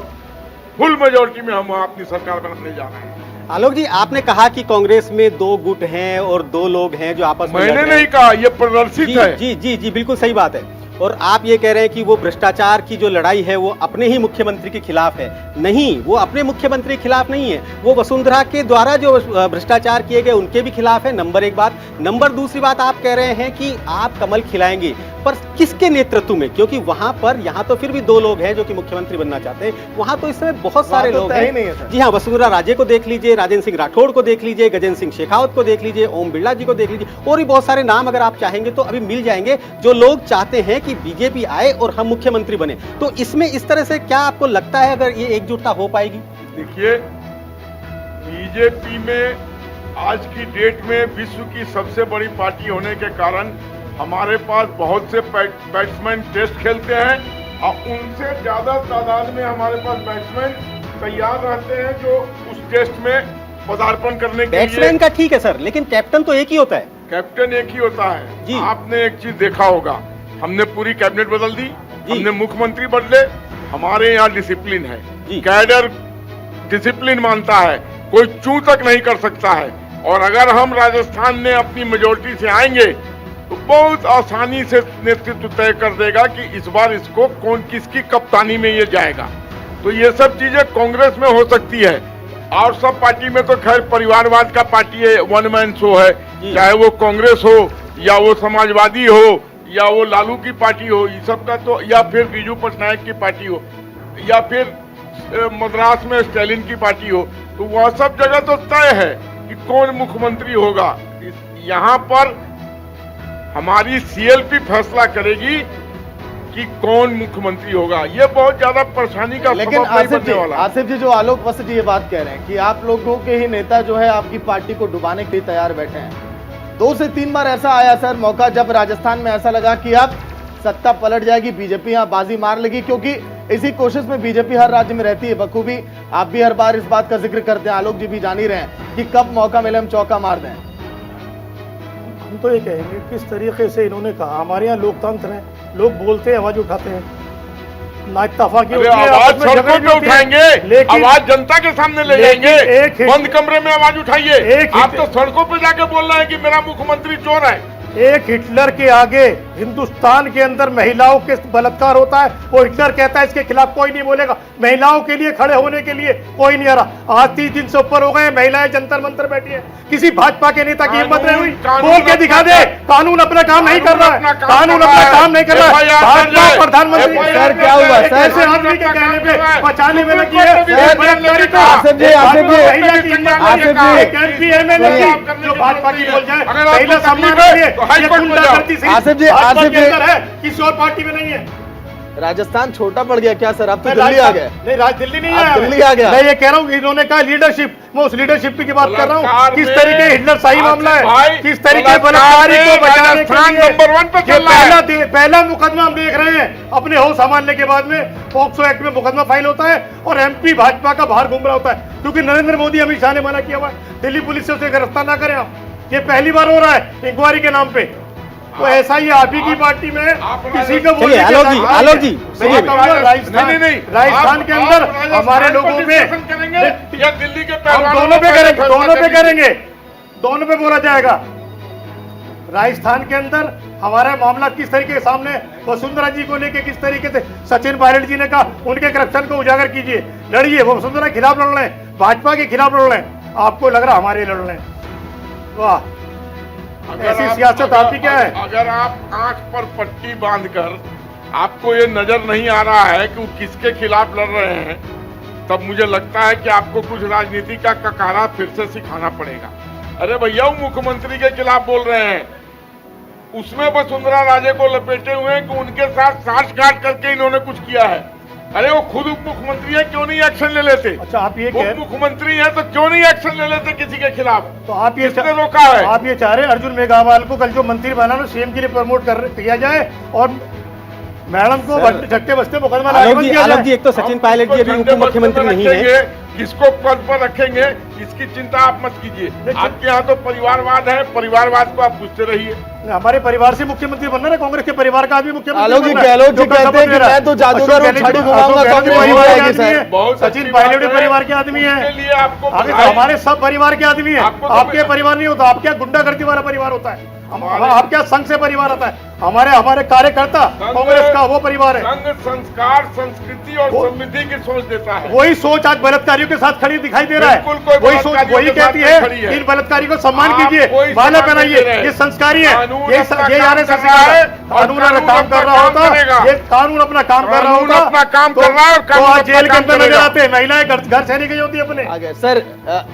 फुल मेजोरिटी में हम अपनी सरकार बनाने जा रहे हैं। आलोक जी, आपने कहा कि कांग्रेस में 2 गुट हैं और 2 लोग हैं जो आपस में मैंने लड़ रहे नहीं हैं। कहा, ये प्रदर्शित है। जी जी जी बिल्कुल सही बात है। और आप ये कह रहे हैं कि वो भ्रष्टाचार की जो लड़ाई है वो अपने ही मुख्यमंत्री के खिलाफ है। नहीं, वो अपने मुख्यमंत्री के खिलाफ नहीं है, वो वसुंधरा के द्वारा जो भ्रष्टाचार किए गए उनके भी खिलाफ है। नंबर 1 बात। नंबर दूसरी बात, आप कह रहे हैं कि आप कमल खिलाएंगे, पर किसके नेतृत्व में? क्योंकि वहां पर, यहाँ तो फिर भी 2 लोग हैं जो कि मुख्यमंत्री बनना चाहते हैं, वहां तो इस समय बहुत सारे लोग हैं। जी हाँ, वसुंधरा राजे को देख लीजिए, राजेंद्र सिंह राठौड़ को देख लीजिए, गजेंद्र सिंह शेखावत को देख लीजिए, ओम बिरला जी को देख लीजिए, और भी बहुत सारे नाम अगर आप चाहेंगे तो अभी मिल जाएंगे जो लोग चाहते हैं कि बीजेपी आए और हम मुख्यमंत्री बने। तो इसमें इस तरह से क्या आपको लगता है अगर ये एकजुटता हो पाएगी? देखिए, बीजेपी में आज की डेट में विश्व की सबसे बड़ी पार्टी होने के कारण हमारे पास बहुत से बैट्समैन टेस्ट खेलते हैं और उनसे ज्यादा तादाद में हमारे पास बैट्समैन तैयार रहते हैं जो उस टेस्ट में पदार्पण करने के लिए। बैट्समैन का ठीक है सर, लेकिन कैप्टन तो एक ही होता है। कैप्टन एक ही होता है जी। आपने एक चीज देखा होगा, हमने पूरी कैबिनेट बदल दी, हमने मुख्यमंत्री बदले। हमारे यहाँ डिसिप्लिन है, कैडर डिसिप्लिन मानता है, कोई चू तक नहीं कर सकता है। और अगर हम राजस्थान में अपनी मेजोरिटी से आएंगे तो बहुत आसानी से नेतृत्व तय कर देगा कि इस बार इसको कौन किसकी कप्तानी में ये जाएगा। तो ये सब चीजें कांग्रेस में हो सकती है और सब पार्टी में तो खैर परिवारवाद का पार्टी है, वन मैन शो है, चाहे वो कांग्रेस हो या वो समाजवादी हो या वो लालू की पार्टी हो, ये सब का तो, या फिर बीजू पटनायक की पार्टी हो या फिर मद्रास में स्टालिन की पार्टी हो, तो वह सब जगह तो तय है कि कौन मुख्यमंत्री होगा। यहाँ पर हमारी सीएलपी फैसला करेगी कि कौन मुख्यमंत्री होगा। ये बहुत ज्यादा परेशानी का लेकिन सबब नहीं बनने वाला। आसिफ जी, जो आलोक वस्त जी ये बात कह रहे हैं कि आप लोगों के ही नेता जो है आपकी पार्टी को डुबाने के लिए तैयार बैठे हैं। 2 से 3 बार ऐसा आया सर मौका जब राजस्थान में ऐसा लगा कि अब सत्ता पलट जाएगी, बीजेपी यहाँ बाजी मार लेगी, क्योंकि इसी कोशिश में बीजेपी हर राज्य में रहती है बखूबी। आप भी हर बार इस बात का जिक्र करते हैं, आलोक जी भी जान ही रहे हैं कि कब मौका मिले हम चौका मार दें। हम तो ये कहेंगे किस तरीके से इन्होंने कहा, हमारे यहाँ लोकतंत्र है, लोग बोलते हैं, आवाज उठाते हैं, नाइतफाकी होती है, आवाज आपस में सड़कों झगड़ पे होती है। उठाएंगे, लेकिन आवाज जनता के सामने ले जाएंगे, एक हिट- बंद कमरे में आवाज उठाइए। एक आप हिट- तो सड़कों पे जाके बोल रहे हैं कि मेरा मुख्यमंत्री चोर है। एक हिटलर के आगे हिंदुस्तान के अंदर महिलाओं के बलात्कार होता है, वो हिटलर कहता है इसके खिलाफ कोई नहीं बोलेगा। महिलाओं के लिए खड़े होने के लिए कोई नहीं आ रहा। आज 30 दिन से ऊपर हो गए, महिलाएं जंतर मंतर बैठी है, किसी भाजपा के नेता की हिम्मत नहीं हुई बोल के दिखा दे कानून अपना काम नहीं कर रहा है, कानून अपना काम नहीं कर रहा है। भाजपा प्रधानमंत्री सर क्या हुआ सर? ऐसे आदमी के कहने पे बचाने में लगी है बलात्कारी को। आसिफ जी, आसिफ जी, महिला की हिम्मत नहीं है, आसिफ जी, एक MP MLA जो भाजपा की बोल जाए, महिला सम्मान के लिए ये गुंडागर्दी से आसिफ जी, भाजपा आसिफ के जी। अंदर है, किसी और पार्टी में नहीं है। राजस्थान छोटा पड़ गया क्या सर? अब तो मैं दिल्ली आ गए। नहीं, दिल्ली नहीं आप आया, दिल्ली आ गया। मैं ये कह रहा हूँ इन्होंने कहा लीडरशिप, मैं उस लीडरशिप की बात कर रहा हूँ। बलात्कार किस में तरीके हिटलर सही मामला है, भाई, किस तरीके बलात्कार बलात्कारी को में बचाने राजस्थान के लिए नंबर 1 पे ये चल रहा है। पहला मुकदमा हम देख रहे हैं। अपने होश संभालने के बाद में पॉक्सो एक्ट में मुकदमा फाइल होता है और MP भाजपा का बाहर घूम रहा होता है, क्योंकि नरेंद्र मोदी अमित शाह ने मना किया हुआ है दिल्ली पुलिस से उसे गिरफ्तार ना करें आप। ये पहली बार हो रहा है इंक्वायरी के नाम पे। तो ऐसा ही आप ही की पार्टी में किसी को चलिए आलोक जी, आलोक जी, मैं कहूंगा राजस्थान नहीं, राजस्थान के अंदर हमारे लोगों में करेंगे या दिल्ली के हम पहलवानों दोनों पे को करेंगे, फैसला दोनों पे करेंगे। करेंगे, दोनों पे बोला जाएगा। राजस्थान के अंदर हमारा मामला किस तरीके के सामने, वसुंधरा जी को लेके किस तरीके से सचिन पायलट जी ने कहा उनके करप्शन को उजागर कीजिए, लड़िए। वो वसुंधरा के खिलाफ लड़ रहे हैं, भाजपा के खिलाफ लड़ रहे हैं, आपको लग रहा हमारे लड़ रहे हैं। वाह, ऐसी सियासत आपकी क्या है? अगर आप आंख पर पट्टी बांधकर आपको ये नजर नहीं आ रहा है कि वो किसके खिलाफ लड़ रहे हैं, तब मुझे लगता है कि आपको कुछ राजनीति का ककारा फिर से सिखाना पड़ेगा। अरे भैया, वो मुख्यमंत्री के खिलाफ बोल रहे हैं, उसमें वसुंधरा राजे को लपेटे हुए हैं कि उनके साथ सांठगांठ करके इन्होंने कुछ किया है। अरे वो खुद उप मुख्यमंत्री है, क्यों नहीं एक्शन ले लेते? अच्छा, आप ये कह उप मुख्यमंत्री है तो क्यों नहीं एक्शन ले लेते किसी के खिलाफ? तो आप ये किसने रोका है? आप ये चाह रहे हैं अर्जुन मेघवाल को कल जो मंत्री बनाना सीएम के लिए प्रमोट किया जाए और मैडम को झटके बस्ते मुकदमा आलोक जी, एक तो सचिन पायलट जी अभी उप मुख्यमंत्री नहीं है, किसको पद पर रखेंगे इसकी चिंता आप मत कीजिए। आपके यहाँ तो परिवारवाद है, परिवारवाद को आप पूछते रहिए। हमारे परिवार से मुख्यमंत्री बनना है, कांग्रेस के परिवार का आदमी मुख्यमंत्री। आलोक जी, गहलोत जी कहते हैं कि मैं तो जादूगर हूं, छड़ी घुमाऊंगा, कांग्रेस नहीं आएगी सर। सचिन पायलट भी परिवार के आदमी है, लिए आपको हमारे सब परिवार के आदमी है। आपके परिवार नहीं होता, आपके गुंडागर्दी वाला परिवार होता है, आप क्या संघ से परिवार आता है। हमारे कार्यकर्ता कांग्रेस का वो परिवार है। संघ संस्कार, संस्कृति और समृद्धि की सोच देता है। वही सोच आज बलात्कारियों के साथ खड़ी दिखाई दे रहा है। वही सोच वही कहती है इन बलात्कारियों को सम्मान कीजिए, माला पहनाइए, ये संस्कारी है। ये यार कानून काम कर रहा होता, ये कानून अपना काम कर रहा होता, अपना काम कर रहा है तो आज जेल के अंदर नजर आते हैं। महिलाएं घर से नहीं गई होती अपने आगे। सर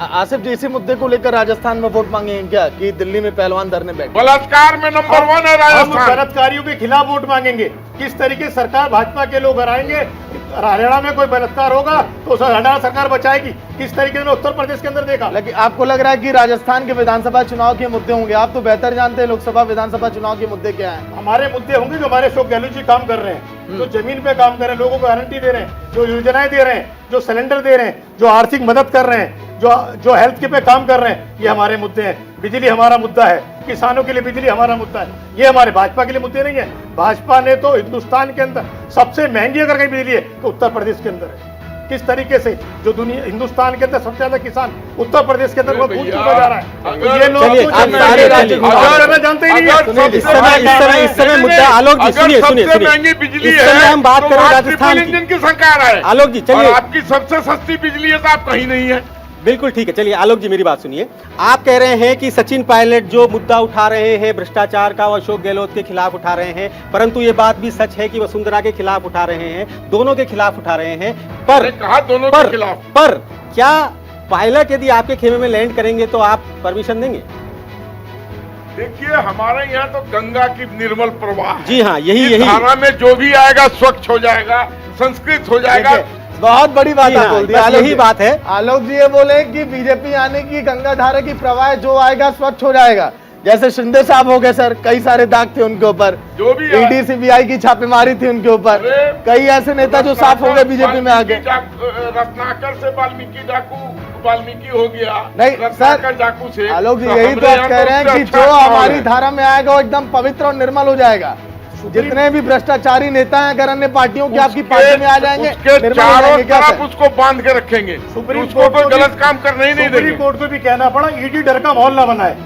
आसिफ जी, इसी मुद्दे को लेकर राजस्थान में वोट मांगेंगे क्या कि दिल्ली में पहलवान धरने बैठे? बलात्कार में नंबर 1 है राजस्थान। बलात्कारियों के खिलाफ वोट मांगेंगे। किस तरीके से सरकार भाजपा के लोग हराएंगे, हरियाणा में कोई बलात्कार होगा तो हरियाणा सरकार बचाएगी। किस तरीके से उत्तर प्रदेश के अंदर देखा। लेकिन आपको लग रहा है कि राजस्थान के विधानसभा चुनाव के मुद्दे होंगे? आप तो बेहतर जानते हैं लोकसभा विधानसभा चुनाव के मुद्दे क्या हैं। हमारे मुद्दे होंगे जो हमारे अशोक गहलोत जी काम कर रहे हैं, जो जमीन पे काम कर रहे हैं, लोगों को गारंटी दे रहे हैं, जो योजनाएं दे रहे हैं, जो सिलेंडर दे रहे हैं, जो आर्थिक मदद कर रहे हैं, जो हेल्थ के पे काम कर रहे हैं, ये हमारे मुद्दे हैं। बिजली हमारा मुद्दा है, किसानों के लिए बिजली हमारा मुद्दा है। ये हमारे भाजपा के लिए मुद्दे नहीं है। भाजपा ने तो हिंदुस्तान के अंदर सबसे महंगी अगर कहीं बिजली है तो उत्तर प्रदेश के अंदर है। किस तरीके से जो दुनिया हिंदुस्तान के अंदर सबसे ज्यादा किसान उत्तर प्रदेश के अंदर वो भूल चुका जा रहा है। तो ये लोग जानते ही नहीं है। इस समय मुद्दा आलोक जी सुनिए, महंगी बिजली इस समय हम बात करें राजस्थान की। इंजन की सरकार है आलोक जी चलिए, आपकी सबसे सस्ती बिजली है तो आप कहीं नहीं है। बिल्कुल ठीक है। चलिए आलोक जी मेरी बात सुनिए, आप कह रहे हैं कि सचिन पायलट जो मुद्दा उठा रहे हैं भ्रष्टाचार का, वो अशोक गहलोत के खिलाफ उठा रहे हैं, परंतु ये बात भी सच है कि वसुंधरा के खिलाफ उठा रहे हैं, दोनों के खिलाफ उठा रहे हैं। पर कहा दोनों के खिलाफ, पर क्या पायलट यदि आपके खेमे में लैंड करेंगे तो आप परमिशन देंगे? देखिए हमारे यहाँ तो गंगा की निर्मल प्रवाह। जी हाँ, यही धारा में जो भी आएगा स्वच्छ हो जाएगा, संस्कृत हो जाएगा। बहुत बड़ी बात आप बोल दी। यही बात है। आलोक जी ये बोले कि बीजेपी आने की गंगा धारा की प्रवाह जो आएगा स्वच्छ हो जाएगा। जैसे शिंदे साहब हो गए सर, कई सारे दाग थे उनके ऊपर, जो भी ईडी सीबीआई की छापेमारी थी उनके ऊपर, कई ऐसे नेता जो साफ हो गए बीजेपी में आके। रत्नाकर से वाल्मीकि डाकू, वाल्मीकि हो गया नहीं सर, डाकू से। आलोक जी यही तो आप कह रहे हैं कि जो हमारी धारा में आएगा वो एकदम पवित्र और निर्मल हो जाएगा। जितने भी भ्रष्टाचारी नेता हैं अगर अन्य पार्टियों की आपकी पार्टी में आ जाएंगे, चारों तरफ उसको बांध के रखेंगे, उसको कोई गलत काम करने ही नहीं देंगे। सुप्रीम कोर्ट को भी कहना पड़ा ईडी डर का माहौल ना बनाए।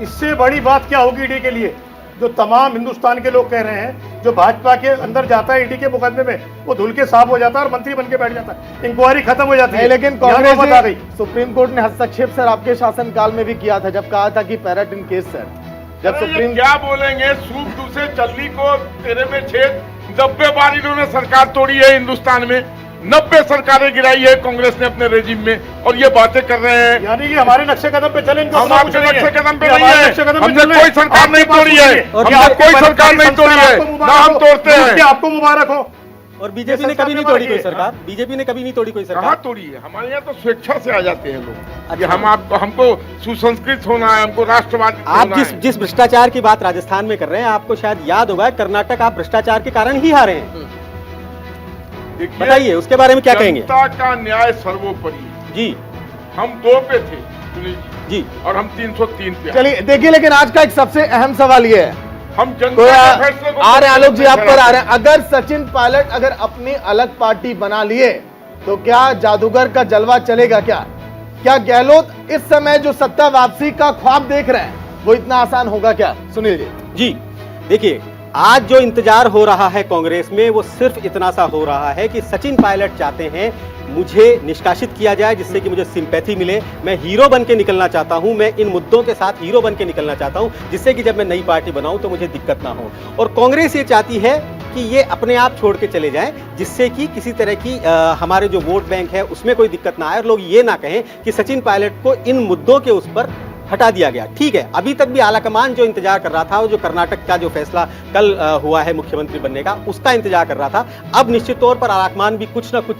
इससे बड़ी बात क्या होगी ईडी के लिए? जो तमाम हिंदुस्तान के लोग कह रहे हैं, जो भाजपा के अंदर जाता है ईडी के मुकदमे में, वो धुल के साफ हो जाता है और मंत्री बन के बैठ जाता है, इंक्वायरी खत्म हो जाती है। लेकिन कांग्रेस आ गई। सुप्रीम कोर्ट ने हस्तक्षेप सर आपके शासनकाल में भी किया था, जब कहा था कि पैराटिन केस सर, जब सुप्रीम क्या बोलेंगे, सूप दूसरे चल्ली को तेरे में छेद। 90 बार इन्होंने सरकार तोड़ी है हिंदुस्तान में, 90 सरकारें गिराई है कांग्रेस ने अपने रेजिम में, और ये बातें कर रहे हैं। यानी कि हमारे नक्शे कदम पे चले, हम आपके नक्शे कदम पे नहीं है, हमने कोई सरकार नहीं तोड़ी है, हमने कोई सरकार नहीं तोड़ी है, ना हम तोड़ते हैं। आपको मुबारक हो। और बीजेपी ने कभी नहीं तोड़ी कोई सरकार, बीजेपी ने कभी नहीं तोड़ी कोई सरकार। कहाँ तोड़ी है? हमारे यहाँ तो स्वेच्छा से आ जाते हैं लोग। ये हमको सुसंस्कृत होना है, हमको राष्ट्रवादी आप जिस भ्रष्टाचार की बात राजस्थान में कर रहे हैं, आपको शायद याद होगा कर्नाटक आप भ्रष्टाचार के कारण ही हारे हैं। बताइए उसके बारे में क्या कहेंगे? जनता का न्याय सर्वोपरि जी। हम 2 पे थे सुनील जी, और हम 303 पे। चलिए देखिए, लेकिन आज का एक सबसे अहम सवाल ये है, हम जनता के फैसले को आ रहे हैं आलोक जी, आप पर आ रहे हैं। अगर सचिन पायलट अगर अपनी अलग पार्टी बना लिए तो क्या जादूगर का जलवा चलेगा? क्या गहलोत इस समय जो सत्ता वापसी का ख्वाब देख रहे हैं वो इतना आसान होगा क्या? सुनील जी। जी देखिए, आज जो इंतजार हो रहा है कांग्रेस में वो सिर्फ इतना सा हो रहा है कि सचिन पायलट चाहते हैं मुझे निष्कासित किया जाए, जिससे कि मुझे सिंपैथी मिले। मैं हीरो बन के निकलना चाहता हूं, मैं इन मुद्दों के साथ हीरो बन के निकलना चाहता हूं, जिससे कि जब मैं नई पार्टी बनाऊं तो मुझे दिक्कत ना हो। और कांग्रेस ये चाहती है कि ये अपने आप छोड़ के चले जाएं, जिससे कि किसी तरह की हमारे जो वोट बैंक है उसमें कोई दिक्कत ना आए और लोग ये ना कहें कि सचिन पायलट को इन मुद्दों के उस पर हटा दिया गया। ठीक है, अभी तक भी आलाकमान जो इंतजार कर रहा था, वो जो कर्नाटक का जो फैसला कल हुआ है मुख्यमंत्री बनने का, उसका इंतजार कर रहा था। अब निश्चित तौर पर आलाकमान भी कुछ ना कुछ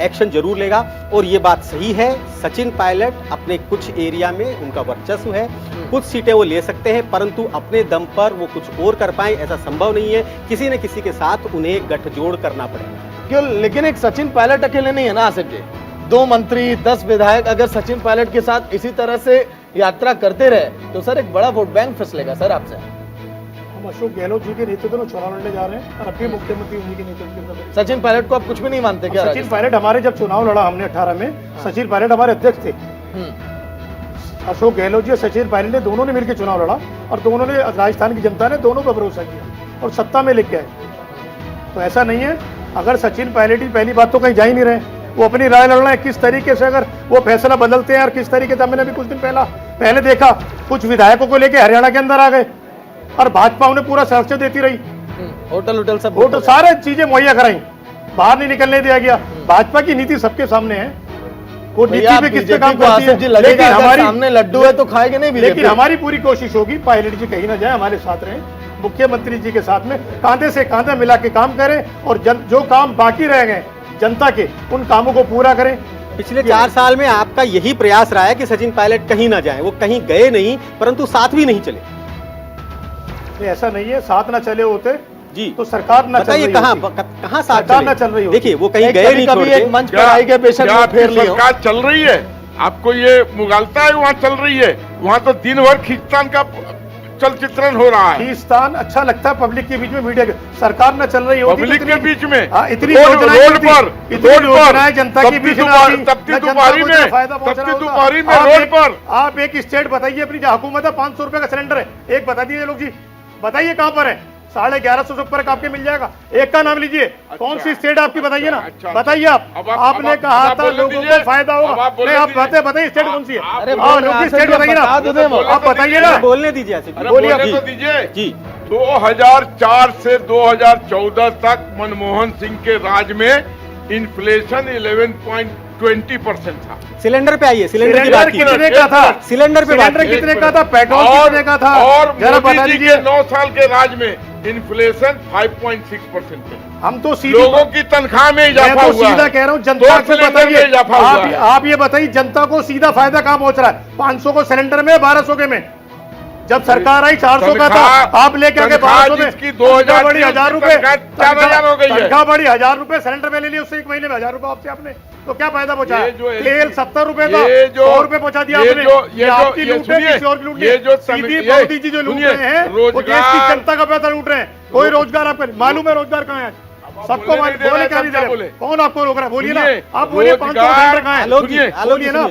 एक्शन जरूर लेगा। और ये बात सही है, सचिन पायलट अपने कुछ एरिया में उनका वर्चस्व है, कुछ सीटें वो ले सकते हैं, परंतु अपने दम पर वो कुछ और कर पाए ऐसा संभव नहीं है। किसी न किसी के साथ उन्हें गठजोड़ करना पड़ेगा। क्यों? लेकिन एक सचिन पायलट अकेले नहीं है ना आसिफ जी, 2 मंत्री 10 विधायक अगर सचिन पायलट के साथ इसी तरह से यात्रा करते रहे तो सर एक बड़ा वोट बैंक फिसलेगा सर आपसे। हम अशोक गहलोत जी के नेतृत्व में चुनाव लड़ने जा रहे हैं और अभी मुख्यमंत्री उन्हीं के नेतृत्व में। सचिन पायलट को आप कुछ भी नहीं मानते क्या? सचिन पायलट हमारे जब चुनाव लड़ा हमने 18 में, सचिन पायलट हमारे अध्यक्ष थे। अशोक गहलोत जी और सचिन पायलट ने दोनों ने मिलकर चुनाव लड़ा और दोनों ने, राजस्थान की जनता ने दोनों पर भरोसा किया और सत्ता में लेके आए। तो ऐसा नहीं है, अगर सचिन पायलट ही पहली बात तो कहीं जा ही नहीं रहे, वो अपनी राय लड़ रहे हैं। किस तरीके से अगर वो फैसला बदलते हैं और किस तरीके से, मैंने भी कुछ दिन पहले देखा कुछ विधायकों को लेके हरियाणा के अंदर आ गए और भाजपा उन्हें पूरा संरक्षण देती रही, होटल सब होटल सारे चीजें मुहैया कराई, बाहर नहीं निकलने दिया गया। भाजपा की नीति सबके सामने है, वो नीति पे किस पे काम करती है। लेकिन हमारी सामने लड्डू है तो खाएंगे नहीं बीजेपी। लेकिन हमारी पूरी कोशिश होगी पायलट जी कहीं ना जाए, हमारे साथ रहें, मुख्यमंत्री जी के साथ में कांधे से कांधा मिला के काम करें और जो काम बाकी रह गए जनता के, उन कामों को पूरा करें। पिछले 4 साल में आपका यही प्रयास रहा है कि सचिन पायलट कहीं ना जाए, वो कहीं गए नहीं, परंतु साथ भी नहीं चले। नहीं, ऐसा नहीं है, साथ ना चले होते जी तो सरकार ना चल रही कहाँ होती। साथ सरकार ना चल रही होती। देखिए वो कहीं गए नहीं, कभी एक मंच पर आई के बेशक क्या वो आपकी फेर लियो। सरकार चल रही है? आपको ये मुगालता है वहाँ चल रही है? वहाँ तो दिन भर खींचतान का चलचित्रण हो रहा है। खींचतान अच्छा लगता है पब्लिक के बीच में, मीडिया के, सरकार न चल रही होती पब्लिक के बीच में, इतनी रोड योजनाएं जनता के बीच में, तपती दोपहरी में रोड पर। आप एक स्टेट बताइए अपनी, जो हुकूमत है 500 रुपए का सिलेंडर है, एक बता दीजिए लोग जी, बताइए कहां पर है? 1150 से ऊपर आपके मिल जाएगा। एक का नाम लीजिए, कौन सी स्टेट आपकी बताइए ना, बताइए आप। आपने कहा था लोगों को फायदा होगा, नहीं आप बताइए स्टेट कौन सी है? लोग स्टेट बताइए ना, आप बताइए ना, बोलने दीजिए, बोलिए तो दीजिए जी। 2004 से 2014 तक मनमोहन सिंह के राज में इन्फ्लेशन 11.20% था। सिलेंडर पे आइए, सिलेंडर की बात कितने का था? सिलेंडर पे बात कितने का था? पेट्रोल कितने का था? और जरा बता मोदी जी दीजिए। के 9 साल के राज में इन्फ्लेशन 5.6% पे। हम तो लोगों की तनख्वाह में इजाफा हुआ, सीधा कह रहा हूँ जनता को बताइए, इजाफा हुआ है। आप ये बताइए जनता को सीधा फायदा कहाँ पहुंच रहा है? 500 को सिलेंडर में, 1200 के में। जब सरकार आई 400 का था, आप लेके आगे 1200 में। जिसकी 2000 बड़ी 1000 रुपए, 4000 हो गई है। तनख्वाह बड़ी 1000 रुपए सिलेंडर में ले लिया, उससे एक महीने में 1000 रुपए आपसे आपने, तो क्या फायदा पहुंचा? तेल 70 रुपए का 100 रुपए पहुंचा दिया आपने। ये आपकी लूट है, किसी और की लूट है। सीधी मोदी जी जो लूट रहे हैं वो देश की जनता का पैसा लूट रहे हैं। कोई रोजगार आपको मालूम है? रोजगार कहाँ है? सबको बोले क्या नहीं दे रहे? कौन आपको रोक रहा है? बोलिए ना, आप बोलिए 500 सिलेंडर कहाँ है? बोलिए ना।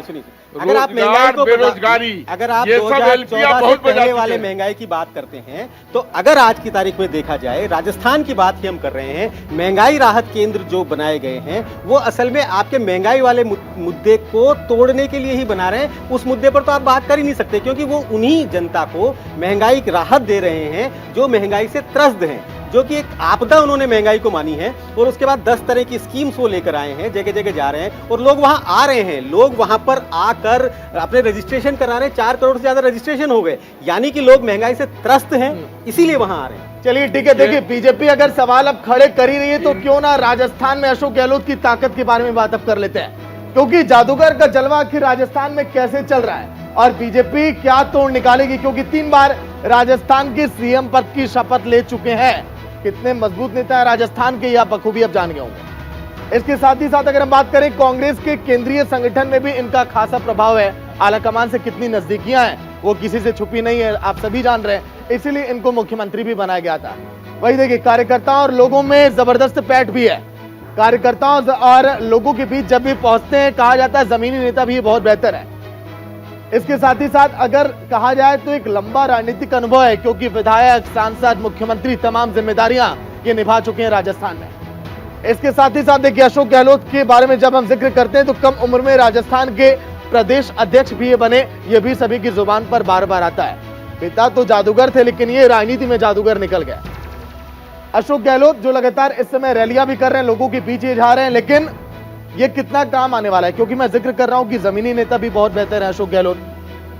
अगर आप महंगाई को, बेरोजगारी, अगर आप ये सब 2014 से बहुत पहले वाले महंगाई की बात करते हैं, तो अगर आज की तारीख में देखा जाए, राजस्थान की बात ही हम कर रहे हैं, महंगाई राहत केंद्र जो बनाए गए हैं वो असल में आपके महंगाई वाले मुद्दे को तोड़ने के लिए ही बना रहे हैं। उस मुद्दे पर तो आप बात कर ही नहीं सकते, क्योंकि वो उन्हीं जनता को महंगाई की राहत दे रहे हैं जो महंगाई से त्रस्त हैं, जो कि एक आपदा उन्होंने महंगाई को मानी है। और उसके बाद 10 तरह की स्कीम्स वो लेकर आए हैं, जगह जगह जा रहे हैं और लोग वहां आ रहे हैं, लोग वहां पर आकर अपने रजिस्ट्रेशन करा रहे हैं। 4 करोड़ से ज्यादा रजिस्ट्रेशन हो गए, यानी कि लोग महंगाई से त्रस्त हैं, इसीलिए वहां आ रहे हैं। चलिए ठीक है, देखिए बीजेपी अगर सवाल अब खड़े कर ही रही है तो क्यों ना राजस्थान में अशोक गहलोत की ताकत के बारे में बात अब कर लेते हैं, क्योंकि जादूगर का जलवा आखिर राजस्थान में कैसे चल रहा है और बीजेपी क्या तोड़ निकालेगी, क्योंकि 3 बार राजस्थान के सीएम पद की शपथ ले चुके हैं। कितने मजबूत नेता है राजस्थान के, यह बखूबी अब जान गए होंगे। इसके साथ ही साथ अगर हम बात करें कांग्रेस के केंद्रीय संगठन में भी इनका खासा प्रभाव है। आलाकमान से कितनी नजदीकियां हैं वो किसी से छुपी नहीं है, आप सभी जान रहे हैं, इसीलिए इनको मुख्यमंत्री भी बनाया गया था। वही देखिए कार्यकर्ताओं और लोगों में जबरदस्त पैठ भी है। कार्यकर्ताओं और लोगों के बीच जब भी पहुंचते हैं कहा जाता है जमीनी नेता भी बहुत बेहतर है। इसके साथ ही साथ अगर कहा जाए तो एक लंबा राजनीतिक अनुभव है, क्योंकि विधायक, सांसद, मुख्यमंत्री तमाम जिम्मेदारियां ये निभा चुके हैं राजस्थान में। इसके साथ ही साथ देखिए अशोक गहलोत के बारे में जब हम जिक्र करते हैं तो कम उम्र में राजस्थान के प्रदेश अध्यक्ष भी ये बने, ये भी सभी की जुबान पर बार बार आता है। पिता तो जादूगर थे लेकिन ये राजनीति में जादूगर निकल गए। अशोक गहलोत जो लगातार इस समय रैलियां भी कर रहे हैं, लोगों के बीच जा रहे हैं, लेकिन ये कितना काम आने वाला है, क्योंकि मैं जिक्र कर रहा हूं कि जमीनी नेता भी बहुत बेहतर है अशोक गहलोत।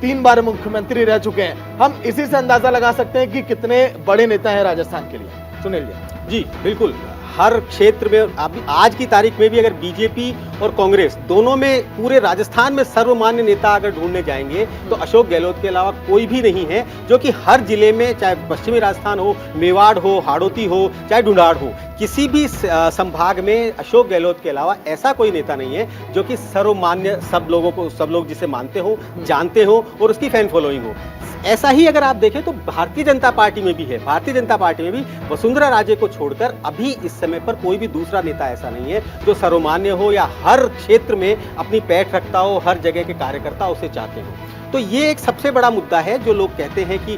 3 बार मुख्यमंत्री रह चुके हैं। हम इसी से अंदाजा लगा सकते हैं कि कितने बड़े नेता हैं राजस्थान के लिए। सुनील जी। जी बिल्कुल, हर क्षेत्र में अभी आज की तारीख में भी अगर बीजेपी और कांग्रेस दोनों में पूरे राजस्थान में सर्वमान्य नेता अगर ढूंढने जाएंगे तो अशोक गहलोत के अलावा कोई भी नहीं है, जो कि हर जिले में, चाहे पश्चिमी राजस्थान हो, मेवाड़ हो, हाड़ौती हो, चाहे ढूंढाड़ हो, किसी भी संभाग में अशोक गहलोत के अलावा ऐसा कोई नेता नहीं है जो कि सर्वमान्य सब लोग जिसे मानते हो, जानते हो और उसकी फैन फॉलोइंग हो। ऐसा ही अगर आप देखें तो भारतीय जनता पार्टी में भी है। भारतीय जनता पार्टी में भी वसुंधरा राजे को छोड़कर अभी इस समय पर कोई भी दूसरा नेता ऐसा नहीं है जो सर्वमान्य हो या हर क्षेत्र में अपनी पैठ रखता हो, हर जगह के कार्यकर्ता उसे चाहते हो। तो ये एक सबसे बड़ा मुद्दा है जो लोग कहते हैं कि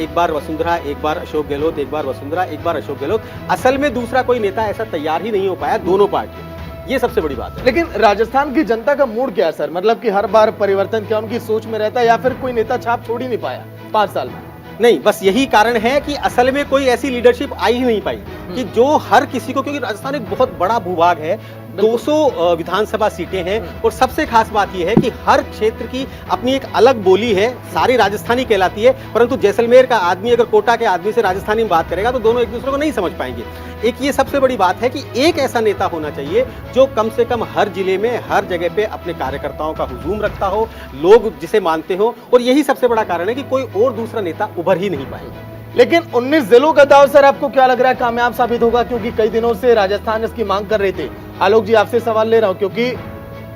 एक बार वसुंधरा, एक बार अशोक गहलोत, एक बार वसुंधरा, एक बार अशोक गहलोत। असल में दूसरा कोई नेता ऐसा तैयार ही नहीं हो पाया दोनों पार्टियों। ये सबसे बड़ी बात है। लेकिन राजस्थान की जनता का मूड क्या है सर? मतलब कि हर बार परिवर्तन क्या उनकी सोच में रहता है या फिर कोई नेता छाप छोड़ ही नहीं पाया 5 साल में? नहीं, बस यही कारण है कि असल में कोई ऐसी लीडरशिप आई ही नहीं पाई कि जो हर किसी को, क्योंकि राजस्थान एक बहुत बड़ा भूभाग है, 200 विधानसभा सीटें हैं और सबसे खास बात यह है कि हर क्षेत्र की अपनी एक अलग बोली है, सारी राजस्थानी कहलाती है, परंतु जैसलमेर का आदमी अगर कोटा के आदमी से राजस्थानी में बात करेगा तो दोनों एक दूसरे को नहीं समझ पाएंगे। एक ये सबसे बड़ी बात है कि एक ऐसा नेता होना चाहिए जो कम से कम हर जिले में, हर जगह पे अपने कार्यकर्ताओं का हुजूम रखता हो, लोग जिसे मानते हो, और यही सबसे बड़ा कारण है कि कोई और दूसरा नेता उभर ही नहीं पाएगा। लेकिन 19 जिलों का दाव सर आपको क्या लग रहा है कामयाब साबित होगा? क्योंकि कई दिनों से राजस्थान इसकी मांग कर रहे थे। आलोक जी, आपसे सवाल ले रहा हूं क्योंकि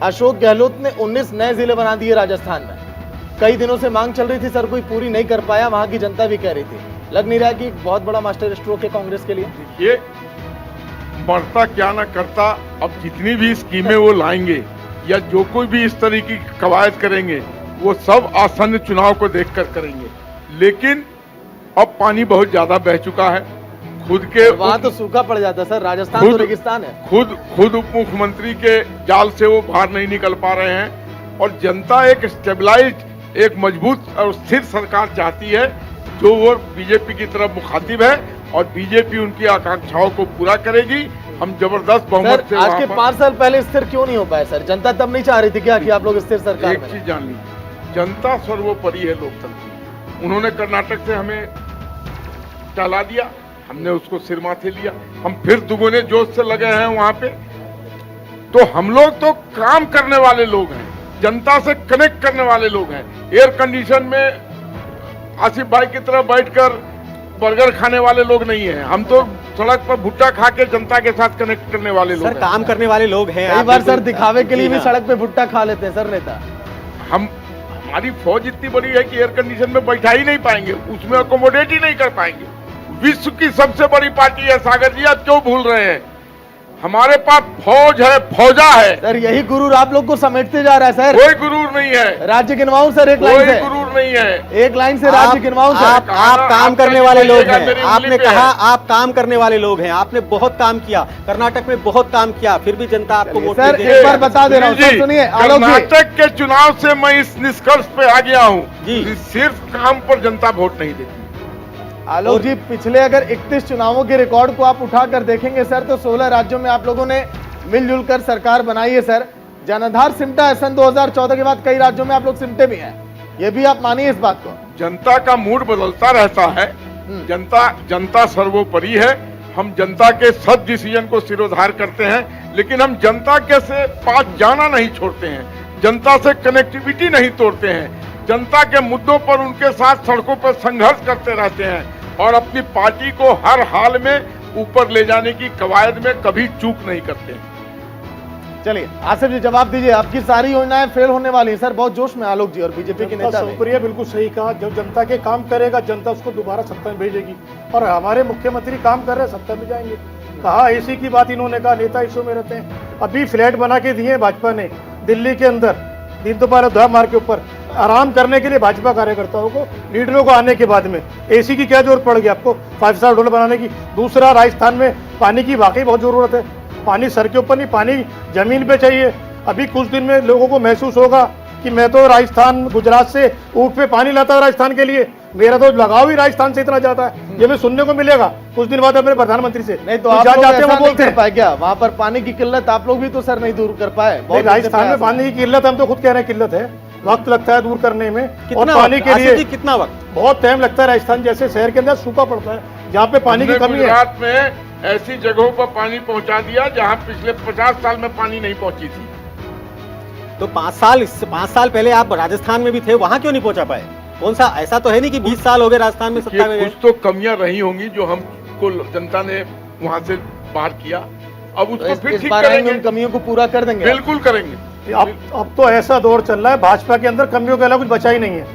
अशोक गहलोत ने 19 नए जिले बना दिए राजस्थान में। कई दिनों से मांग चल रही थी सर, कोई पूरी नहीं कर पाया, वहां की जनता भी कह रही थी। लग नहीं रहा कि बहुत बड़ा मास्टर स्ट्रोक है कांग्रेस के लिए? ये मरता क्या ना करता, अब जितनी भी स्कीमें वो लाएंगे या जो कोई भी इस तरीके की कवायद करेंगे वो सब आसन्न चुनाव को देखकर करेंगे। लेकिन अब पानी बहुत ज्यादा बह चुका है। खुद के वहां तो सूखा पड़ जाता है सर, राजस्थान तो रेगिस्तान है। खुद उप मुख्यमंत्री के जाल से वो बाहर नहीं निकल पा रहे हैं और जनता एक स्टेबलाइज्ड, एक मजबूत और स्थिर सरकार चाहती है जो वो बीजेपी की तरफ मुखातिब है और बीजेपी उनकी आकांक्षाओं को पूरा करेगी। हम जबरदस्त बहुमत से आज के 5 साल पहले स्थिर क्यों नहीं हो पाया सर? जनता तब नहीं चाह रही थी क्या कि आप लोग स्थिर सरकार एक चीज जान ली, जनता सर्वोपरि है लोकतंत्र। उन्होंने कर्नाटक से हमें टहला दिया, हमने उसको सिर माथे लिया, हम फिर दुगुने जोश से लगे हैं वहां पे। तो हम लोग तो काम करने वाले लोग हैं, जनता से कनेक्ट करने वाले लोग हैं। एयर कंडीशन में आसिफ भाई की तरह बैठकर बर्गर खाने वाले लोग नहीं हैं। हम तो सड़क पर भुट्टा खा के जनता के साथ कनेक्ट करने वाले लोग हैं। सर, काम करने वाले लोग हैं। कई बार सर दिखावे के लिए भी सड़क पे भुट्टा खा लेते हैं सर नेता। हमारी फौज इतनी बड़ी है कि एयर कंडीशन में बैठा ही नहीं पाएंगे, उसमें अकोमोडेट ही नहीं कर पाएंगे। विश्व की सबसे बड़ी पार्टी है सागर जी, आप क्यों भूल रहे हैं? हमारे पास फौज है, फौजा है। सर यही गुरूर आप लोग को समेटते जा रहा है सर। कोई गुरूर नहीं है। राज्य गिनवाऊं सर एक लाइन कोई से? गुरूर नहीं है। एक लाइन से राज्य गिनवाऊं सर? आप काम करने वाले लोग हैं। मेरी आपने उंगली पे कहा है। आप काम करने वाले लोग हैं, आपने बहुत काम किया, कर्नाटक में बहुत काम किया, फिर भी जनता आपको वोट सर नहीं एक दे बार रही। बता दे रहा हूं जी, सर, सुनिए आलोक जी। कर्नाटक के चुनाव से मैं इस निष्कर्ष पे आ गया हूँ जी। कि सिर्फ काम पर जनता वोट नहीं देती। आलोक जी, पिछले अगर 31 चुनावों के रिकॉर्ड को आप उठाकर देखेंगे सर तो 16 राज्यों में आप लोगों ने मिलजुल कर सरकार बनाई है सर। जनाधार सिमटा है, सन 2014 के बाद कई राज्यों में आप लोग सिमटे भी हैं, ये भी आप मानिए इस बात को। जनता का मूड बदलता रहता है। जनता सर्वोपरि है। हम जनता के सब डिसीजन को सिरोधार करते हैं, लेकिन हम जनता के से पास जाना नहीं छोड़ते हैं, जनता से कनेक्टिविटी नहीं तोड़ते हैं, जनता के मुद्दों पर उनके साथ सड़कों पर संघर्ष करते रहते हैं और अपनी पार्टी को हर हाल में ऊपर ले जाने की कवायद में कभी चूक नहीं करते हैं। चलिए आसिफ जी जवाब दीजिए, आपकी सारी योजनाएं फेल होने वाली हैं सर। बहुत जोश में आलोक जी और बीजेपी के नेता भी। सुप्रिया बिल्कुल सही कहा, जब जनता के काम करेगा जनता उसको दोबारा सत्ता में भेजेगी और हमारे मुख्यमंत्री काम कर रहे हैं, सत्ता में जाएंगे। कहा एसी की बात इन्होंने कहा, नेता इशू में रहते हैं। अभी फ्लैट बना के दिए भाजपा ने दिल्ली के अंदर, दिन दोपहर दो मार्ग के ऊपर आराम करने के लिए भाजपा कार्यकर्ताओं को, लीडरों को आने के बाद में एसी की क्या जरूरत पड़ गई आपको 5 स्टार होटल बनाने की? दूसरा, राजस्थान में पानी की वाकई बहुत जरूरत है। पानी सर के ऊपर नहीं, पानी जमीन पे चाहिए। अभी कुछ दिन में लोगों को महसूस होगा कि मैं तो राजस्थान, गुजरात से ऊँट पे पानी लाता हूँ राजस्थान के लिए, मेरा तो लगाव ही राजस्थान से इतना जाता है। ये भी सुनने को मिलेगा कुछ दिन बाद अपने प्रधानमंत्री से। नहीं तो आप जा लोग जाते ऐसा हैं वो नहीं बोलते कर हैं पाए क्या? वहां पर पानी की किल्लत आप लोग भी तो सर नहीं दूर कर पाए। बहुत राजस्थान में प्रयास पानी की किल्लत, हम तो खुद कह रहे हैं किल्लत है। वक्त लगता है दूर करने में। और कितना पानी वक्त? के आसिफ लिए जी, कितना वक्त? बहुत टाइम लगता है। राजस्थान जैसे शहर के अंदर सूखा पड़ता है, जहाँ पे पानी की हमने कमी है। गुजरात में ऐसी जगहों पर पानी पहुंचा दिया जहां पिछले 50 साल में पानी नहीं पहुंची थी। तो 5 साल पहले आप राजस्थान में भी थे, वहां क्यों नहीं पहुंचा पाए? कौन सा ऐसा तो है नहीं कि 20 साल हो गए राजस्थान में सत्ता में ये गए। कुछ तो कमियां रही होंगी जो हमको जनता ने वहां से बाहर किया, अब उसको फिर इस ठीक बार आएंगे, उन करेंगे, कमियों को पूरा कर देंगे। बिल्कुल करेंगे। अब तो ऐसा दौर चल रहा है, भाजपा के अंदर कमियों के अलावा कुछ बचा ही नहीं है।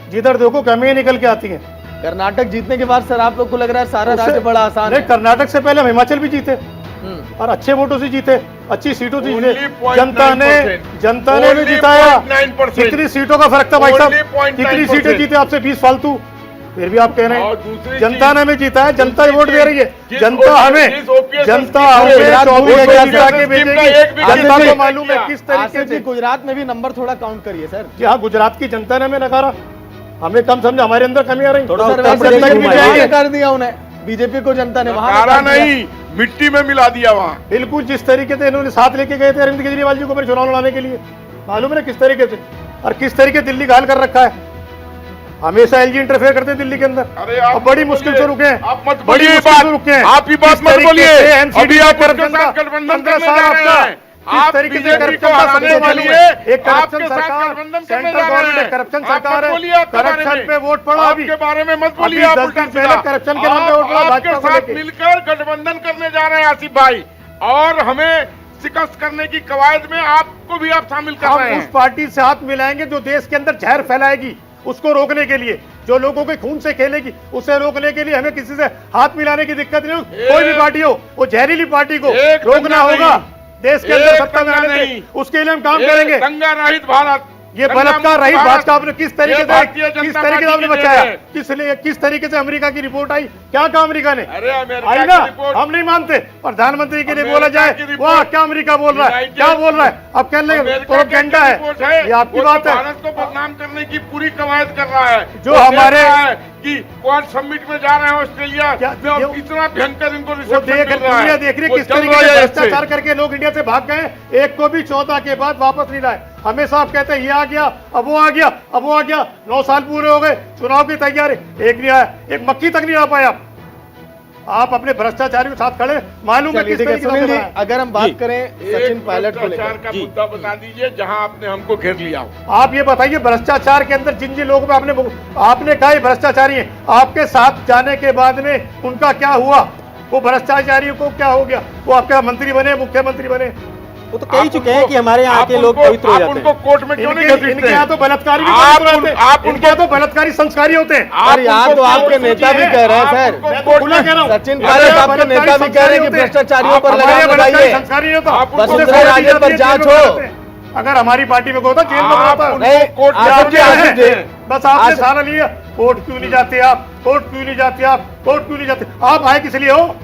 जिधर देखो कमियां निकल के आती हैं। कर्नाटक जीतने के बाद सर आप लोग को लग रहा है सारा राज्य बड़ा आसान नहीं, है? कर्नाटक से पहले हम हिमाचल भी जीते हम्म। और अच्छे वोटों से जीते, अच्छी सीटों से जीते। Only 0.9%. जनता ने भी Only जिताया। 0.9%. कितनी सीटों का फर्क था भाई साहब? Only 0.9%. कितनी सीटें जीते आपसे 20 फालतू, फिर भी आप कह रहे और हैं दूसरी जनता चीज- ने भी जीता है। जनता दूसरी वोट दे रही है। जिस जनता OPS हमें जिस OPS जनता स्कीम हमें गुजरात 24 में जिता गुजरात के स्कीम का भेजेगी। एक भी जनता नहीं को किया। मालूम है किस तरीके आसिफ जी से। गुजरात में भी नंबर थोड़ा काउंट करिए सर। जी हाँ, गुजरात की जनता ने हमें नकारा, हमें कम समझा, हमारे अंदर कमियां रही। थोड़ा सर उत्तर वैसे प्रदेश तक भी घुमाइए। वहाँ कर दिया उन्हें, बीजेपी को जनता ने वहां नकारा नहीं, मिट्टी में मिला दिया वहां। बिल्कुल जिस तरीके से इन्होंने साथ लेके गए थे अरविंद केजरीवाल जी को मेरे चुनाव लड़ाने के लिए, मालूम है ना किस तरीके से, और किस तरीके दिल्ली घायल कर रखा है। हमेशा एलजी इंटरफेयर करते हैं दिल्ली के अंदर। अरे आप अब बड़ी मत मुश्किल बोलिए। से रुके हैं, आप मत बड़ी बोलिए मुश्किल बात। से रुके हैं। आप ही बात किस मत तरीके बोलिए। से NCD अभी आप का उसके साथ गठबंधन 15 करने साल जा रहे आपका, हैं। किस आप तरीके से बीजेपी करप्शन को का हराने सबसे के मालूम लिए है। एक करप्शन आपके साथ सरकार, गठबंधन करने सेंट्रल जा रहे गवर्नमेंट हैं। करप्शन आप सरकार मत है, बोलिए आपके बारे करप्शन में। पे वोट पड़ा अभी। आपके बारे में मत बोलिए अभी आप 10 उल्टा दिन पहले सीधा। करप्शन के नाम पे वोट पड़ा आपके भाजपा को साथ लेके। मिलकर गठबंधन करने जा रहे हैं आसिफ भाई, और हमें शिकस्त करने की कवायद में आपको भी आप शामिल कर रहे हम उस हैं। पार्टी से हाथ मिलाएंगे जो देश के अंदर जहर फैलाएगी, उसको रोकने के लिए, जो लोगों के खून से खेलेगी, उसे रोकने के लिए हमें किसी से हाथ मिलाने की दिक्कत नहीं होगी। कोई भी पार्टी हो, वो जहरीली पार्टी को एक रोकना दंगा होगा। नहीं। देश के अंदर एक सत्ता में दंगा आने से नहीं। उसके लिए हम काम ये करेंगे। दंगा रहित भारत, ये दंगा बलात्कार रहित मुक्त भाजपा आपने किस तरीके ये से भारतीय जनता किस तरीके से पार्टी आपने की बचाया, देन है। किस तरीके से अमेरिका की रिपोर्ट आई, क्या कहा अमेरिका ने? अरे अमेरिका आई ना, की रिपोर्ट- हम नहीं मानते। प्रधानमंत्री के लिए अमेरिका बोला जाए, की रिपोर्ट- वाह क्या अमेरिका बोल रहा है, यूनाइटेड- क्या बोल रहा है, अब कहने लगे अमेरिका की प्रोपेगेंडा जो है। रिपोर्ट है, ये आपकी वो बात तो है। भारत को बदनाम करने की पूरी कवायद कर रहा है। जो वो देख हमारे- रहा है कि क्वाड समिट में जा रहे हैं ऑस्ट्रेलिया क्या- में, और ये- कितना भयंकर इनको वो रिसेप्शन देख मिल रहा है। दुनिया देख रही है वो किस चल तरीके रहा से है भ्रष्टाचार इससे। करके लोग इंडिया से भाग गए। एक को भी 14 के बाद वापस नहीं लाए। हमेशा आप कहते हैं ये आ गया, अब वो आ गया, अब वो आ गया। 9 साल पूरे हो गए, चुनाव की तैयारी, एक नहीं आया, एक मक्खी तक नहीं आ पाया। आप अपने भ्रष्टाचारी के साथ खड़े, मालूम है चलिए किस ठीक है तरीके सुनील जी, से। अगर हम बात करें सचिन एक पायलट को भ्रष्टाचार लेकर, का जी। मुद्दा बता दीजिए जहां आपने हमको घेर लिया हो। आप ये बताइए भ्रष्टाचार के अंदर जिन जिन लोगों पे आपने कहा ये भ्रष्टाचारी है, आपके साथ जाने के बाद में उनका क्या हुआ? वो भ्रष्टाचारियों को क्या हो गया? वो आपका मंत्री बने, मुख्यमंत्री बने। वो तो कह चुके हैं कि हमारे यहाँ के लोग पवित्र हो जाते उनको हैं। कोर्ट में क्यों नहीं इनके घसीटते यहाँ तो बलात्कारी भी आप पवित्र उन- होते हैं। आप इनके यहाँ तो बलात्कारी संस्कारी होते हैं। और यहाँ उनको तो आपके कोर्ट नेता भी कीजिए, कह रहे हैं आप सर। उनको मैं तो कोर्ट खुला में- कह रहा हूँ। सचिन ये पायलट तो आपके बलात्कारी नेता भी कह रहे हैं कि संस्कारी होते हैं। भ्रष्टाचारियों पर हमारे लगाम बलात्कारी लगाइए। संस्कारी नहीं होता। आप उसे वसुंधरा सारा राजे पर जेल में जांच डालते हो। हैं। अगर हमारी पार्टी में होता जेल में आप होता। उनको नहीं, कोर्ट आसिफ जाओ जी, के आसिफ हैं। जी। बस आपने आज- सारा लिया। कोर्ट क्यों नहीं जाते आप? कोर्ट क्यों नहीं जाते आप? कोर्ट क्यों नहीं जाते आप? आए किस लिए हो?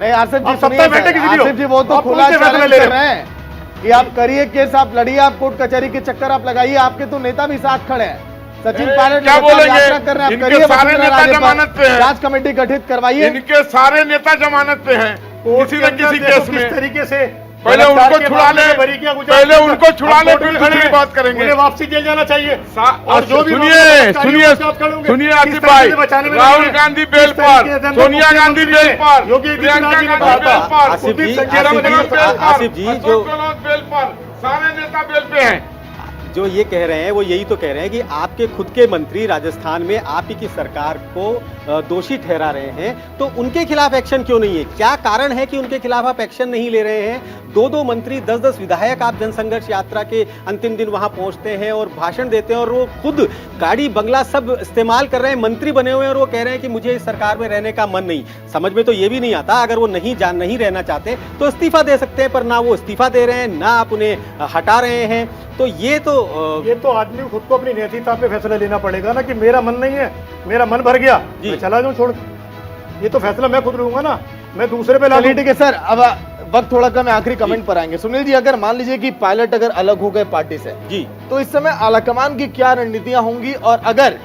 नहीं आसिफ जी हम सुनिए सत्ता बैठे सर, किसी भी हो। आसिफ जी वो तो आप खुला कौन से फैसले चैलेंज ले कर रहे रहे हैं कि आप करिए केस, आप लड़िए, आप कोर्ट कचहरी के चक्कर आप लगाइए, आपके तो नेता भी साथ खड़े हैं। सचिन पायलट क्या लगातार बोलेंगे? यात्रा कर रहे हैं, आप इनके करिए सारे वसुंधरा नेता राजे जमानत पे पर हैं। जांच कमेटी गठित करवाइए। इनके सारे नेता जमानत पे हैं कोर्ट किसी के न अंदर किसी देखो केस किस में। तरीके से पहले बलात्कार उनको के छुड़ा मामले ले, में बरी किया गुजरात पहले के अंदर। उनको छुड़ा अब ले, कोर्ट फिर में दूसरी खड़े हैं। बात करेंगे। उन्हें वापसी जेल जाना चाहिए। और जो भी सुनिए बलात्कारी सुनिए होंगे, उसके साथ खड़े होंगे। सुनिए किस आसिफ तरीके भाई, से बचाने में राहुल लगे हैं। गांधी किस बेल तरीके पर, से अंदर सोनिया गांधी मुख्यमंत्री बेल ने, पर, योगी प्रियंका आदित्यनाथ जी ने गांधी कहा बेल था। पर, आसिफ जी, संजय आसिफ जी, बेल पर, आसिफ जी, अशोक जो- गहलोत बेल पर, सारे नेता बेल पे हैं। जो ये कह रहे हैं वो यही तो कह रहे हैं कि आपके खुद के मंत्री राजस्थान में आप ही की सरकार को दोषी ठहरा रहे हैं, तो उनके खिलाफ एक्शन क्यों नहीं है? क्या कारण है कि उनके खिलाफ आप एक्शन नहीं ले रहे हैं? 2-2 मंत्री, 10-10 विधायक आप जनसंघर्ष यात्रा के अंतिम दिन वहां पहुंचते हैं और भाषण देते हैं, और वो खुद गाड़ी बंगला सब इस्तेमाल कर रहे हैं, मंत्री बने हुए हैं, और वो कह रहे हैं कि मुझे इस सरकार में रहने का मन नहीं। समझ में तो ये भी नहीं आता, अगर वो नहीं रहना चाहते तो इस्तीफा दे सकते हैं, पर ना वो इस्तीफा दे रहे हैं, ना आप उन्हें हटा रहे हैं। तो ये तो आदमी को खुद को अपनी नैतिकता पे फैसला लेना पड़ेगा ना कि मेरा मन नहीं है, मेरा मन भर गया, जी। मैं चला जाऊं छोड़ के। ये तो फैसला मैं खुद लूंगा ना, मैं दूसरे पे चलिए लागू। ठीक है सर, अब वक्त थोड़ा कम है, आखिरी कमेंट पर आएंगे। सुनील जी, अगर मान लीजिए कि पायलट अगर अलग हो गए पार्टी से, जी तो इस समय आलाकमान की क्या रणनीतियां होंगी, और अगर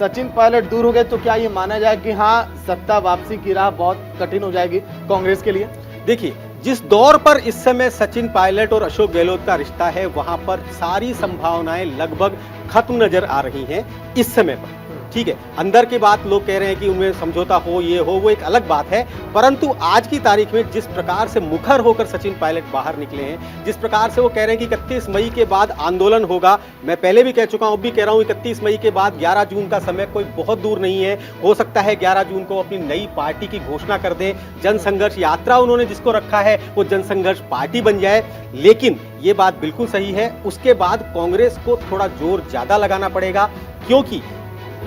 सचिन पायलट दूर हो गए तो क्या ये माना जाए कि हाँ सत्ता वापसी की राह बहुत कठिन हो जाएगी कांग्रेस के लिए? देखिए, जिस दौर पर इस समय सचिन पायलट और अशोक गहलोत का रिश्ता है, वहां पर सारी संभावनाएं लगभग खत्म नजर आ रही हैं इस समय पर। ठीक है, अंदर की बात लोग कह रहे हैं कि उनमें समझौता हो, ये हो, वो एक अलग बात है, परंतु आज की तारीख में जिस प्रकार से मुखर होकर सचिन पायलट बाहर निकले हैं, जिस प्रकार से वो कह रहे हैं कि 31 मई के बाद आंदोलन होगा, मैं पहले भी कह चुका हूं, अब भी कह रहा हूं, 31 मई के बाद 11 जून का समय कोई बहुत दूर नहीं है। हो सकता है 11 जून को अपनी नई पार्टी की घोषणा कर दें, जनसंघर्ष यात्रा उन्होंने जिसको रखा है वो जनसंघर्ष पार्टी बन जाए। लेकिन ये बात बिल्कुल सही है, उसके बाद कांग्रेस को थोड़ा जोर ज्यादा लगाना पड़ेगा, क्योंकि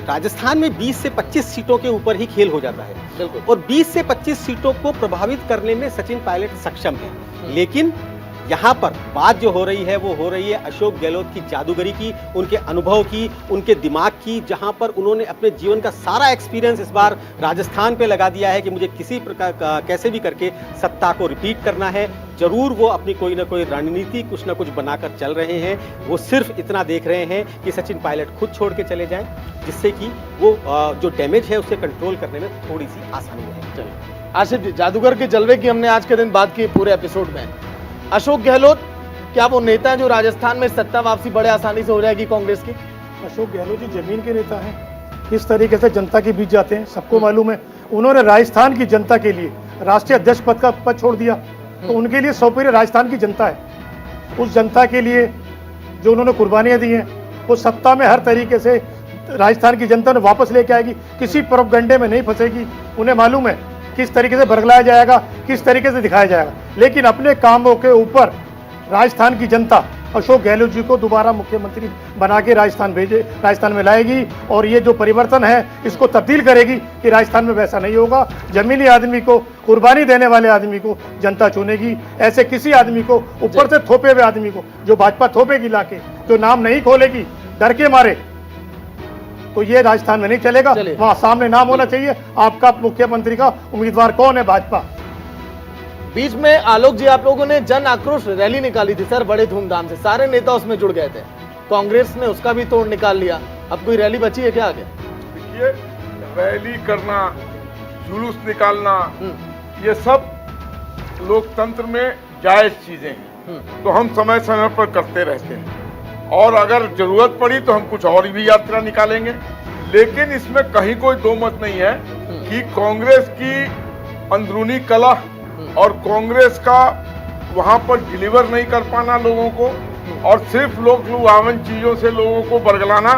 राजस्थान में 20 से 25 सीटों के ऊपर ही खेल हो जाता है और 20 से 25 सीटों को प्रभावित करने में सचिन पायलट सक्षम है। लेकिन यहाँ पर बात जो हो रही है वो हो रही है अशोक गहलोत की जादूगरी की, उनके अनुभव की, उनके दिमाग की, जहां पर उन्होंने अपने जीवन का सारा एक्सपीरियंस इस बार राजस्थान पे लगा दिया है कि मुझे किसी प्रकार कैसे भी करके सत्ता को रिपीट करना है। जरूर वो अपनी कोई ना कोई रणनीति कुछ ना कुछ बनाकर चल रहे हैं, वो सिर्फ इतना देख रहे हैं कि सचिन पायलट खुद छोड़ के चले जाएं, जिससे कि वो जो डैमेज है उसे कंट्रोल करने में थोड़ी सी आसानी रहे। आशिफ जी, जादूगर के जलवे की हमने आज के दिन बात की पूरे एपिसोड में। अशोक गहलोत क्या वो नेता है जो राजस्थान में सत्ता वापसी बड़े आसानी से हो जाएगी कांग्रेस की? अशोक गहलोत जी जमीन के नेता हैं, किस तरीके से जनता के बीच जाते हैं सबको मालूम है। उन्होंने राजस्थान की जनता के लिए राष्ट्रीय अध्यक्ष पद छोड़ दिया, तो उनके लिए सौंपे राजस्थान की जनता है। उस जनता के लिए जो उन्होंने कुर्बानियां दी हैं, वो सत्ता में हर तरीके से राजस्थान की जनता ने वापस लेके आएगी, किसी प्रोपगंडे में नहीं फंसेगी। उन्हें मालूम है किस तरीके से बरगलाया जाएगा, किस तरीके से दिखाया जाएगा, लेकिन अपने कामों के ऊपर राजस्थान की जनता अशोक गहलोत जी को दोबारा मुख्यमंत्री बना के राजस्थान में लाएगी और ये जो परिवर्तन है इसको तब्दील करेगी कि राजस्थान में वैसा नहीं होगा। जमीनी आदमी को, कुर्बानी देने वाले आदमी को जनता चुनेगी। ऐसे किसी आदमी को, ऊपर से थोपे हुए आदमी को जो भाजपा थोपेगी लाके, जो नाम नहीं खोलेगी डर के मारे, तो ये राजस्थान में नहीं चलेगा। वहां सामने नाम होना चाहिए आपका मुख्यमंत्री का उम्मीदवार कौन है भाजपा। बीच में आलोक जी आप लोगों ने जन आक्रोश रैली निकाली थी सर, बड़े धूमधाम से, सारे नेता उसमें जुड़ गए थे। कांग्रेस ने उसका भी तोड़ निकाल लिया, अब कोई रैली बची है क्या आगे? देखिए, रैली करना, जुलूस निकालना, ये सब लोकतंत्र में जायज चीजें हैं, तो हम समय समय पर करते रहते हैं और अगर जरूरत पड़ी तो हम कुछ और भी यात्रा निकालेंगे। लेकिन इसमें कहीं कोई दो मत नहीं है कि कांग्रेस की अंदरूनी कलह और कांग्रेस का वहां पर डिलीवर नहीं कर पाना लोगों को और सिर्फ लोक लुभावन चीजों से लोगों को बरगलाना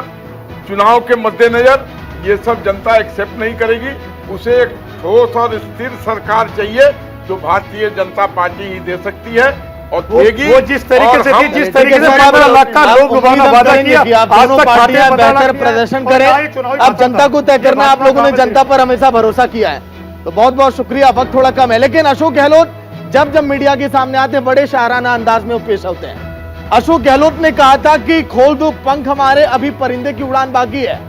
चुनाव के मद्देनजर, ये सब जनता एक्सेप्ट नहीं करेगी। उसे एक ठोस और स्थिर सरकार चाहिए जो भारतीय जनता पार्टी ही दे सकती है और देगी। वो जिस तरीके से 15 लाख का लोग लुभावना वादा किया, आज तक पार्टियां बेहतर प्रदर्शन करें। अब जनता को तय करना, आप लोगों ने जनता पर हमेशा भरोसा किया है, तो बहुत बहुत शुक्रिया। वक्त थोड़ा कम है, लेकिन अशोक गहलोत जब मीडिया के सामने आते हैं बड़े शायराना अंदाज में पेश होते हैं। अशोक गहलोत ने कहा था कि खोल दो पंख हमारे, अभी परिंदे की उड़ान बाकी है,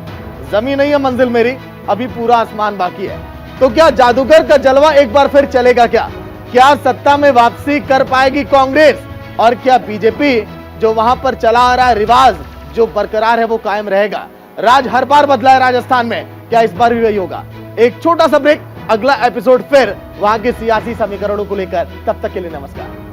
जमीन नहीं है मंजिल मेरी, अभी पूरा आसमान बाकी है। तो क्या जादूगर का जलवा एक बार फिर चलेगा? क्या सत्ता में वापसी कर पाएगी कांग्रेस? और क्या बीजेपी जो वहां पर चला आ रहा है रिवाज जो बरकरार है वो कायम रहेगा? राज हर बार बदला है राजस्थान में, क्या इस बार भी वही होगा? एक छोटा सा ब्रेक, अगला एपिसोड फिर वहां के सियासी समीकरणों को लेकर। तब तक के लिए नमस्कार।